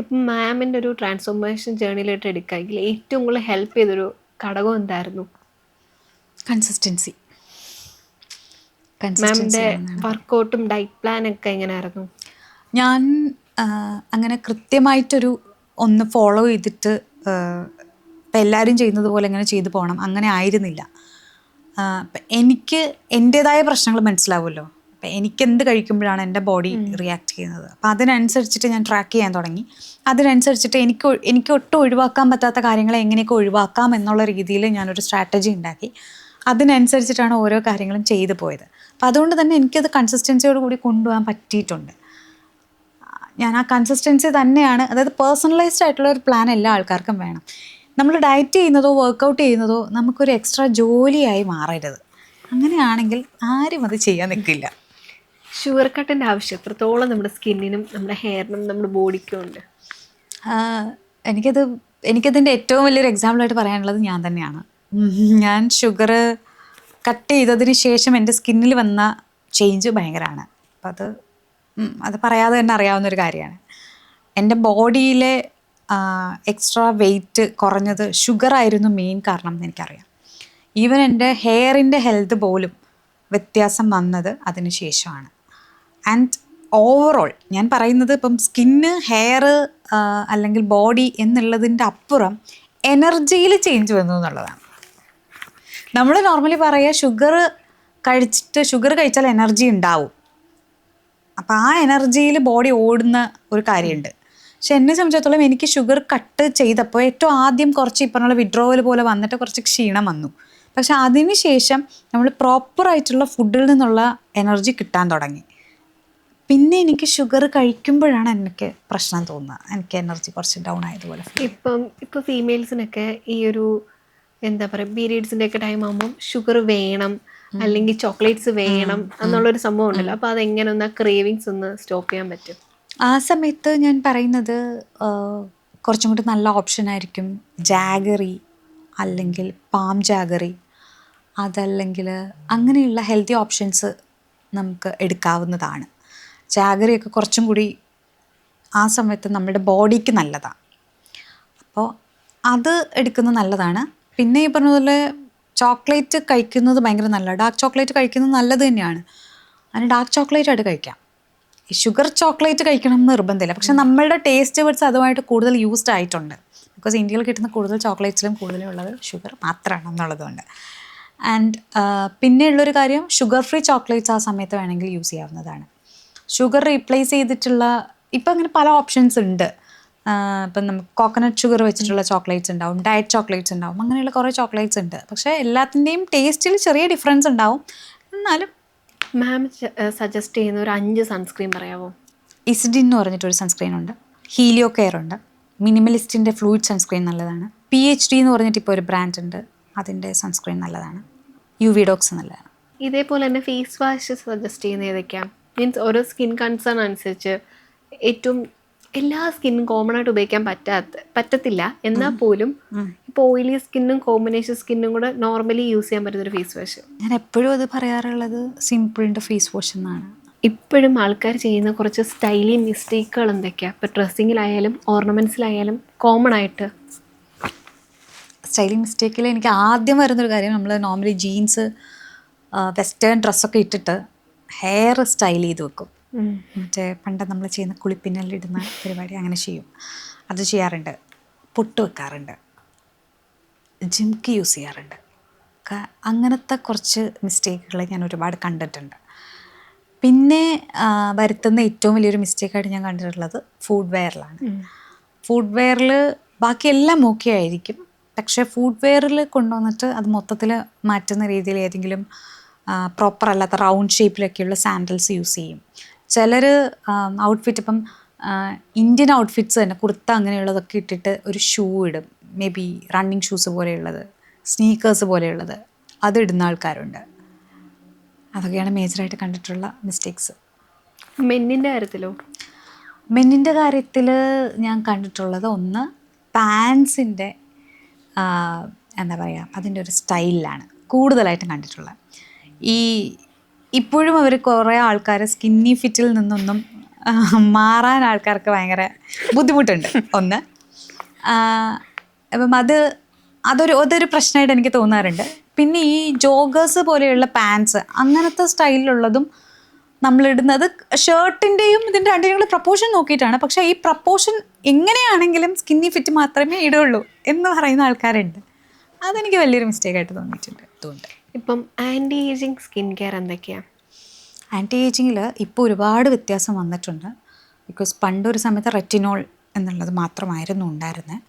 ഇപ്പം മാമിൻ്റെ ഒരു ട്രാൻസ്ഫോർമേഷൻ ജേർണിയിലോട്ട് എടുക്കുകയെങ്കിൽ ഏറ്റവും കൂടുതൽ ഹെൽപ്പ് ചെയ്തൊരു ഘടകം എന്തായിരുന്നു? കൺസിസ്റ്റൻസി. മാമിൻ്റെ വർക്കൗട്ടും ഡയറ്റ് പ്ലാനൊക്കെ എങ്ങനെയായിരുന്നു? ഞാൻ അങ്ങനെ കൃത്യമായിട്ടൊരു ഒന്ന് ഫോളോ ചെയ്തിട്ട് ഇപ്പം എല്ലാവരും ചെയ്യുന്നത് പോലെ എങ്ങനെ ചെയ്തു പോകണം അങ്ങനെ ആയിരുന്നില്ല. എനിക്ക് എൻ്റേതായ പ്രശ്നങ്ങൾ മനസ്സിലാവുമല്ലോ. അപ്പം എനിക്കെന്ത് കഴിക്കുമ്പോഴാണ് എൻ്റെ ബോഡി റിയാക്ട് ചെയ്യുന്നത്, അപ്പം അതിനനുസരിച്ചിട്ട് ഞാൻ ട്രാക്ക് ചെയ്യാൻ തുടങ്ങി. അതിനനുസരിച്ചിട്ട് എനിക്ക് ഒട്ടും ഒഴിവാക്കാൻ പറ്റാത്ത കാര്യങ്ങളെ എങ്ങനെയൊക്കെ ഒഴിവാക്കാം എന്നുള്ള രീതിയിൽ ഞാനൊരു സ്ട്രാറ്റജി ഉണ്ടാക്കി. അതിനനുസരിച്ചിട്ടാണ് ഓരോ കാര്യങ്ങളും ചെയ്തു പോയത്. അപ്പം അതുകൊണ്ട് തന്നെ എനിക്കത് കൺസിസ്റ്റൻസിയോട് കൂടി കൊണ്ടുപോകാൻ പറ്റിയിട്ടുണ്ട്. ഞാൻ ആ കൺസിസ്റ്റൻസി തന്നെയാണ്, അതായത് പേഴ്സണലൈസ്ഡ് ആയിട്ടുള്ള ഒരു പ്ലാൻ എല്ലാ ആൾക്കാർക്കും വേണം. നമ്മൾ ഡയറ്റ് ചെയ്യുന്നതോ വർക്കൗട്ട് ചെയ്യുന്നതോ നമുക്കൊരു എക്സ്ട്രാ ജോലിയായി മാറരുത്. അങ്ങനെയാണെങ്കിൽ ആരും അത് ചെയ്യാൻ നിൽക്കില്ല. ഷുഗർ കട്ടിൻ്റെ ആവശ്യം എത്രത്തോളം നമ്മുടെ സ്കിന്നിനും നമ്മുടെ ഹെയറിനും നമ്മുടെ ബോഡിക്കും ഉണ്ട്? എനിക്കതിൻ്റെ ഏറ്റവും വലിയൊരു എക്സാമ്പിളായിട്ട് പറയാനുള്ളത് ഞാൻ തന്നെയാണ്. ഞാൻ ഷുഗർ കട്ട് ചെയ്തതിന് ശേഷം എൻ്റെ സ്കിന്നിൽ വന്ന ചേഞ്ച് ഭയങ്കരമാണ്. അപ്പം അത് പറയാതെ തന്നെ അറിയാവുന്നൊരു കാര്യമാണ്. എൻ്റെ ബോഡിയിലെ എക്സ്ട്രാ വെയിറ്റ് കുറഞ്ഞത് ഷുഗറായിരുന്നു മെയിൻ കാരണം എന്ന് എനിക്കറിയാം. ഈവൻ എൻ്റെ ഹെയറിൻ്റെ ഹെൽത്ത് പോലും വ്യത്യാസം വന്നത് അതിന് ശേഷമാണ്. ആൻഡ് ഓവറോൾ ഞാൻ പറയുന്നത് ഇപ്പം സ്കിന്ന്, ഹെയർ അല്ലെങ്കിൽ ബോഡി എന്നുള്ളതിൻ്റെ അപ്പുറം എനർജിയിൽ ചേഞ്ച് വന്നു എന്നുള്ളതാണ്. നമ്മൾ നോർമലി പറയുക ഷുഗർ കഴിച്ചാൽ എനർജി ഉണ്ടാവും, അപ്പം ആ എനർജിയിൽ ബോഡി ഓടുന്ന ഒരു കാര്യമുണ്ട്. പക്ഷെ എന്നെ സംബന്ധിച്ചിടത്തോളം എനിക്ക് ഷുഗർ കട്ട് ചെയ്തപ്പോൾ ഏറ്റവും ആദ്യം കുറച്ച് ഈ പറഞ്ഞ വിഡ്രോവൽ പോലെ വന്നിട്ട് കുറച്ച് ക്ഷീണം വന്നു. പക്ഷെ അതിന് ശേഷം നമ്മൾ പ്രോപ്പറായിട്ടുള്ള ഫുഡിൽ നിന്നുള്ള എനർജി കിട്ടാൻ തുടങ്ങി. പിന്നെ എനിക്ക് ഷുഗർ കഴിക്കുമ്പോഴാണ് എനിക്ക് പ്രശ്നം തോന്നുക, എനിക്ക് എനർജി കുറച്ച് ഡൗൺ ആയതുപോലെ. ഇപ്പോൾ ഫീമെയിൽസിനൊക്കെ ഈ ഒരു എന്താ പറയുക പീരീഡ്സിൻ്റെ ഒക്കെ ടൈം ആകുമ്പം ഷുഗർ വേണം അല്ലെങ്കിൽ ചോക്ലേറ്റ്സ് വേണം എന്നുള്ളൊരു സംഭവം ഉണ്ടല്ലോ. അപ്പോൾ അതെങ്ങനെ ഒന്ന് ക്രേവിങ്സ് ഒന്ന് സ്റ്റോപ്പ് ചെയ്യാൻ പറ്റും? ആ സമയത്ത് ഞാൻ പറയുന്നത് കുറച്ചും കൂടി നല്ല ഓപ്ഷൻ ആയിരിക്കും ജാഗറി അല്ലെങ്കിൽ പാം ജാഗറി, അതല്ലെങ്കിൽ അങ്ങനെയുള്ള ഹെൽത്തി ഓപ്ഷൻസ് നമുക്ക് എടുക്കാവുന്നതാണ്. ജാഗറിയൊക്കെ കുറച്ചും കൂടി ആ സമയത്ത് നമ്മുടെ ബോഡിക്ക് നല്ലതാണ്. അപ്പോൾ അത് എടുക്കുന്നത് നല്ലതാണ്. പിന്നെ ഈ പറഞ്ഞതുപോലെ ചോക്ലേറ്റ് കഴിക്കുന്നത് ഭയങ്കര നല്ലതാണ്. ഡാർക്ക് ചോക്ലേറ്റ് കഴിക്കുന്നത് നല്ലത് തന്നെയാണ്. അതിന് ഡാർക്ക് ചോക്ലേറ്റ് ആയിട്ട് കഴിക്കാം. ഈ ഷുഗർ ചോക്ലേറ്റ് കഴിക്കണം എന്ന് നിർബന്ധമില്ല. പക്ഷെ നമ്മളുടെ ടേസ്റ്റ് ബഡ്സ് അതുമായിട്ട് കൂടുതൽ യൂസ്ഡ് ആയിട്ടുണ്ട്. ബിക്കോസ് ഇന്ത്യയിൽ കിട്ടുന്ന കൂടുതൽ ചോക്ലേറ്റ്സിലും കൂടുതലുള്ളത് ഷുഗർ മാത്രമാണ് എന്നുള്ളതുകൊണ്ട്. ആൻഡ് പിന്നെയുള്ളൊരു കാര്യം, ഷുഗർ ഫ്രീ ചോക്ലേറ്റ്സ് ആ സമയത്ത് വേണമെങ്കിൽ യൂസ് ചെയ്യാവുന്നതാണ്. ഷുഗർ റീപ്ലേസ് ചെയ്തിട്ടുള്ള ഇപ്പം അങ്ങനെ പല ഓപ്ഷൻസ് ഉണ്ട്. ഇപ്പം നമുക്ക് കോക്കനട്ട് ഷുഗർ വെച്ചിട്ടുള്ള ചോക്ലേറ്റ്സ് ഉണ്ടാവും, ഡയറ്റ് ചോക്ലേറ്റ്സ് ഉണ്ടാവും, അങ്ങനെയുള്ള കുറേ ചോക്ലേറ്റ്സ് ഉണ്ട്. പക്ഷേ എല്ലാത്തിൻ്റെയും ടേസ്റ്റിൽ ചെറിയ ഡിഫറൻസ് ഉണ്ടാവും. എന്നാലും മാം സജസ്റ്റ് ചെയ്യുന്ന ഒരു 5 സൺസ്ക്രീൻ പറയാമോ? ഇസിഡിൻ എന്ന് പറഞ്ഞിട്ടൊരു സൺസ്ക്രീൻ ഉണ്ട്, ഹീലിയോ കെയർ ഉണ്ട്, മിനിമലിസ്റ്റിൻ്റെ ഫ്ലൂയിഡ് സൺസ്ക്രീൻ നല്ലതാണ്, PHD എന്ന് പറഞ്ഞിട്ട് ഇപ്പോൾ ഒരു ബ്രാൻഡ് ഉണ്ട്, അതിൻ്റെ സൺസ്ക്രീൻ നല്ലതാണ്, UV-ഡോക്സ് നല്ലതാണ്. ഇതേപോലെ തന്നെ ഫേസ് വാഷ് സജസ്റ്റ് ചെയ്യുന്ന ഏതൊക്കെയാണ്? മീൻസ് ഓരോ സ്കിൻ കൺസേൺ അനുസരിച്ച് ഏറ്റവും എല്ലാ സ്കിന്നും കോമൺ ആയിട്ട് ഉപയോഗിക്കാൻ പറ്റത്തില്ല. എന്നാൽ പോലും ഇപ്പോൾ ഓയിലി സ്കിന്നും കോമ്പിനേഷൻ സ്കിന്നും കൂടെ നോർമലി യൂസ് ചെയ്യാൻ പറ്റുന്നൊരു ഫേസ് വാഷ്. ഞാൻ എപ്പോഴും അത് പറയാറുള്ളത് സിംപിളിൻ്റെ ഫേസ് വാഷ് എന്നാണ്. ഇപ്പോഴും ആൾക്കാർ ചെയ്യുന്ന കുറച്ച് സ്റ്റൈലി മിസ്റ്റേക്കുകൾ എന്തൊക്കെയാണ്? ഇപ്പോൾ ഡ്രസ്സിങ്ങിലായാലും ഓർണമെൻറ്റ്സിലായാലും കോമൺ ആയിട്ട് സ്റ്റൈലിംഗ് മിസ്റ്റേക്കിൽ എനിക്ക് ആദ്യം വരുന്നൊരു കാര്യം, നമ്മൾ നോർമലി ജീൻസ് വെസ്റ്റേൺ ഡ്രസ്സൊക്കെ ഇട്ടിട്ട് ഹെയർ സ്റ്റൈൽ ചെയ്ത് വെക്കും. മറ്റേ പണ്ട് നമ്മൾ ചെയ്യുന്ന കുളിപ്പിന്നലിടുന്ന പരിപാടി അങ്ങനെ ചെയ്യും. അത് ചെയ്യാറുണ്ട്. പൊട്ട് വെക്കാറുണ്ട്, ജിംക്ക് യൂസ് ചെയ്യാറുണ്ട്. അങ്ങനത്തെ കുറച്ച് മിസ്റ്റേക്കുകൾ ഞാൻ ഒരുപാട് കണ്ടിട്ടുണ്ട്. പിന്നെ വരുത്തുന്ന ഏറ്റവും വലിയൊരു മിസ്റ്റേക്കായിട്ട് ഞാൻ കണ്ടിട്ടുള്ളത് ഫുഡ് വെയറിലാണ്. ഫുഡ് വെയറിൽ ബാക്കിയെല്ലാം ഓക്കെ ആയിരിക്കും, പക്ഷേ ഫുഡ് വെയറിൽ കൊണ്ടുവന്നിട്ട് അത് മൊത്തത്തിൽ മാറ്റുന്ന രീതിയിൽ ഏതെങ്കിലും പ്രോപ്പർ അല്ലാത്ത റൗണ്ട് ഷേപ്പിലൊക്കെയുള്ള സാൻഡൽസ് യൂസ് ചെയ്യും. ചിലർ ഔട്ട്ഫിറ്റ് ഇപ്പം ഇന്ത്യൻ ഔട്ട്ഫിറ്റ്സ് തന്നെ കുർത്ത അങ്ങനെയുള്ളതൊക്കെ ഇട്ടിട്ട് ഒരു ഷൂ ഇടും, മേ ബി റണ്ണിങ് ഷൂസ് പോലെയുള്ളത്, സ്നീക്കേഴ്സ് പോലെയുള്ളത്, അതിടുന്ന ആൾക്കാരുണ്ട്. അതൊക്കെയാണ് മേജറായിട്ട് കണ്ടിട്ടുള്ള മിസ്റ്റേക്സ്. മെന്നിൻ്റെ കാര്യത്തിലോ? മെന്നിൻ്റെ കാര്യത്തിൽ ഞാൻ കണ്ടിട്ടുള്ളത് ഒന്ന് പാൻസിൻ്റെ എന്താ പറയുക അതിൻ്റെ ഒരു സ്റ്റൈലിലാണ് കൂടുതലായിട്ടും കണ്ടിട്ടുള്ളത്. ഇപ്പോഴും അവർ കുറേ ആൾക്കാർ സ്കിന്നി ഫിറ്റിൽ നിന്നൊന്നും മാറാൻ ആൾക്കാർക്ക് ഭയങ്കര ബുദ്ധിമുട്ടുണ്ട്. ഒന്ന് അപ്പം അതൊരു പ്രശ്നമായിട്ട് എനിക്ക് തോന്നാറുണ്ട്. പിന്നെ ഈ ജോഗേഴ്സ് പോലെയുള്ള പാൻസ് അങ്ങനത്തെ സ്റ്റൈലിലുള്ളതും നമ്മളിടുന്നത് ഷർട്ടിൻ്റെയും ഇതിൻ്റെ രണ്ടിനും പ്രപ്പോർഷൻ നോക്കിയിട്ടാണ്. പക്ഷേ ഈ പ്രപ്പോർഷൻ എങ്ങനെയാണെങ്കിലും സ്കിന്നി ഫിറ്റ് മാത്രമേ ഇടുള്ളൂ എന്ന് പറയുന്ന ആൾക്കാരുണ്ട്. അതെനിക്ക് വലിയൊരു മിസ്റ്റേക്കായിട്ട് തോന്നിയിട്ടുണ്ട്. അതുകൊണ്ട് ഇപ്പം ആൻറ്റി ഏജിങ് സ്കിൻ കെയർ എന്തൊക്കെയാണ്? ആൻറ്റി ഏജിങ്ങിൽ ഇപ്പോൾ ഒരുപാട് വ്യത്യാസം വന്നിട്ടുണ്ട്. ബിക്കോസ് പണ്ടൊരു സമയത്ത് റെറ്റിനോൾ എന്നുള്ളത് മാത്രമായിരുന്നു ഉണ്ടായിരുന്നത്.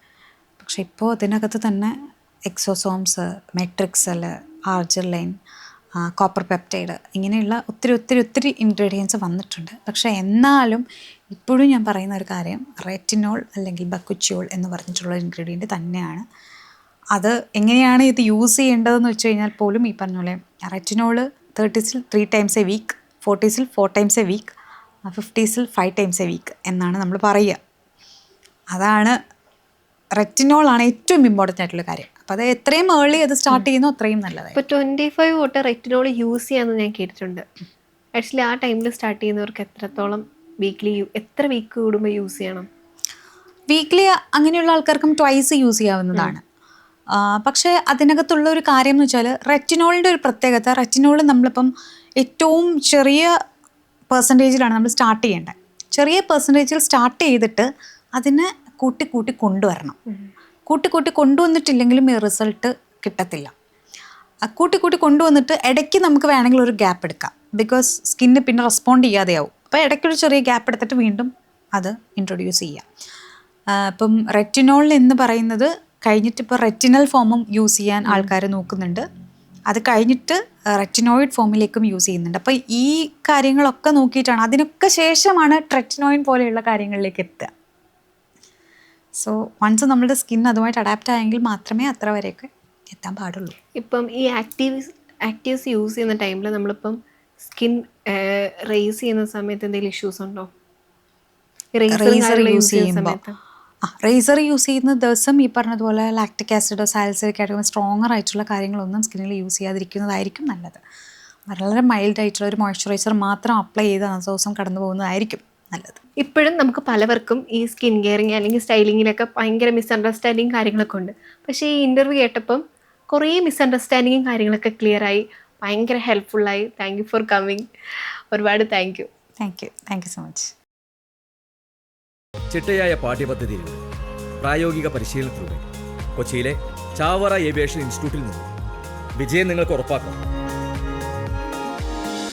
പക്ഷെ ഇപ്പോൾ അതിനകത്ത് തന്നെ എക്സോസോംസ്, മെട്രിക്സൽ, ആർജിലൈൻ, കോപ്പർ പെപ്റ്റൈഡ് ഇങ്ങനെയുള്ള ഒത്തിരി ഇൻഗ്രീഡിയൻസ് വന്നിട്ടുണ്ട്. പക്ഷേ എന്നാലും ഇപ്പോഴും ഞാൻ പറയുന്ന ഒരു കാര്യം റെറ്റിനോൾ അല്ലെങ്കിൽ ബക്കുച്ചിയോൾ എന്ന് പറഞ്ഞിട്ടുള്ള ഇൻഗ്രീഡിയൻറ്റ് തന്നെയാണ്. അത് എങ്ങനെയാണ് ഇത് യൂസ് ചെയ്യേണ്ടതെന്ന് വെച്ച് കഴിഞ്ഞാൽ പോലും ഈ പറഞ്ഞ പോലെ റെറ്റിനോള് 30s 3 times a week, 40s 4 times a week, 50s 5 times a week എന്നാണ് നമ്മൾ പറയുക. അതാണ് റെറ്റിനോളാണ് ഏറ്റവും ഇമ്പോർട്ടൻ്റ് ആയിട്ടുള്ള കാര്യം. അപ്പോൾ അത് എത്രയും ഏർലി അത് സ്റ്റാർട്ട് ചെയ്യുന്നു അത്രയും നല്ലതായി. ഇപ്പോൾ 25 തൊട്ട് റെറ്റിനോൾ യൂസ് ചെയ്യാമെന്ന് ഞാൻ കേട്ടിട്ടുണ്ട്. ആക്ച്വലി ആ ടൈമിൽ സ്റ്റാർട്ട് ചെയ്യുന്നവർക്ക് എത്രത്തോളം എത്ര വീക്ക് കൂടുമ്പോൾ യൂസ് ചെയ്യണം? വീക്ക്ലി അങ്ങനെയുള്ള ആൾക്കാർക്കും ട്വൈസ് യൂസ് ചെയ്യാവുന്നതാണ്. പക്ഷേ അതിനകത്തുള്ള ഒരു കാര്യം എന്ന് വെച്ചാൽ റെറ്റിനോളിൻ്റെ ഒരു പ്രത്യേകത, റെറ്റിനോൾ നമ്മളിപ്പം ഏറ്റവും ചെറിയ പെർസെൻറ്റേജിലാണ് നമ്മൾ സ്റ്റാർട്ട് ചെയ്യേണ്ടത്. ചെറിയ പെർസെൻറ്റേജിൽ സ്റ്റാർട്ട് ചെയ്തിട്ട് അതിനെ കൂട്ടി കൊണ്ടുവരണം. കൂട്ടി കൊണ്ടുവന്നിട്ടില്ലെങ്കിലും ഈ റിസൾട്ട് കിട്ടത്തില്ല. കൂട്ടി കൊണ്ടുവന്നിട്ട് ഇടയ്ക്ക് നമുക്ക് വേണമെങ്കിൽ ഒരു ഗ്യാപ്പ് എടുക്കാം, ബിക്കോസ് സ്കിന്ന് പിന്നെ റെസ്പോണ്ട് ചെയ്യാതെയാവും. അപ്പോൾ ഇടയ്ക്കൊരു ചെറിയ ഗ്യാപ്പ് എടുത്തിട്ട് വീണ്ടും അത് ഇൻട്രൊഡ്യൂസ് ചെയ്യാം. ഇപ്പം റെറ്റിനോൾ എന്ന് പറയുന്നത് കഴിഞ്ഞിട്ട് ഇപ്പോൾ റെറ്റിനൽ ഫോമും യൂസ് ചെയ്യാൻ ആൾക്കാർ നോക്കുന്നുണ്ട്. അത് കഴിഞ്ഞിട്ട് റെറ്റിനോയിഡ് ഫോമിലേക്കും യൂസ് ചെയ്യുന്നുണ്ട്. അപ്പോൾ ഈ കാര്യങ്ങളൊക്കെ നോക്കിയിട്ടാണ്, അതിനൊക്കെ ശേഷമാണ് ട്രെറ്റിനോയിൻ പോലെയുള്ള കാര്യങ്ങളിലേക്ക് എത്തുക. സോ വൺസ് നമ്മുടെ സ്കിൻ അതുമായിട്ട് അഡാപ്റ്റ് ആയെങ്കിൽ മാത്രമേ അത്ര വരെയൊക്കെ എത്താൻ പാടുള്ളൂ. ഇപ്പം ഈ ആക്റ്റീവ്സ് യൂസ് ചെയ്യുന്ന ടൈമിൽ നമ്മളിപ്പം സ്കിൻ റേസ് ചെയ്യുന്ന സമയത്ത് എന്തെങ്കിലും ഇഷ്യൂസ് ഉണ്ടോ? റേസർ യൂസ് ചെയ്യുന്ന ദിവസം ഈ പറഞ്ഞതുപോലെ ലാക്റ്റിക് ആസിഡോ സാലിസിലിക് ആയിട്ടോ സ്ട്രോങ്ങർ ആയിട്ടുള്ള കാര്യങ്ങളൊന്നും സ്കിന്നിൽ യൂസ് ചെയ്യാതിരിക്കുന്നതായിരിക്കും നല്ലത്. വളരെ മൈൽഡ് ആയിട്ടുള്ള ഒരു മോയ്സ്ചറൈസർ മാത്രം അപ്ലൈ ചെയ്ത് ആ ദിവസം കടന്നു പോകുന്നതായിരിക്കും നല്ലത്. ഇപ്പോഴും നമുക്ക് പലവർക്കും ഈ സ്കിൻ കെയറിങ് അല്ലെങ്കിൽ സ്റ്റൈലിങ്ങിലൊക്കെ ഭയങ്കര മിസ്അണ്ടർസ്റ്റാൻഡിങ് കാര്യങ്ങളൊക്കെ ഉണ്ട്. പക്ഷേ ഈ ഇൻ്റർവ്യൂ കേട്ടപ്പം കുറേ മിസ്അണ്ടർസ്റ്റാൻഡിങ്ങും കാര്യങ്ങളൊക്കെ ക്ലിയർ ആയി, ഭയങ്കര ഹെൽപ്ഫുള്ളായി. Thank you for coming. ഒരുപാട് താങ്ക് യു സോ മച്ച്. ചിട്ടയായ പാഠ്യപദ്ധതിയിലൂടെ പ്രായോഗിക പരിശീലനത്തിലൂടെ കൊച്ചിയിലെ ചാവറ ഏവിയേഷൻ ഇൻസ്റ്റിറ്റ്യൂട്ടിൽ നിന്ന് വിജയം നിങ്ങൾക്ക് ഉറപ്പാക്കാം.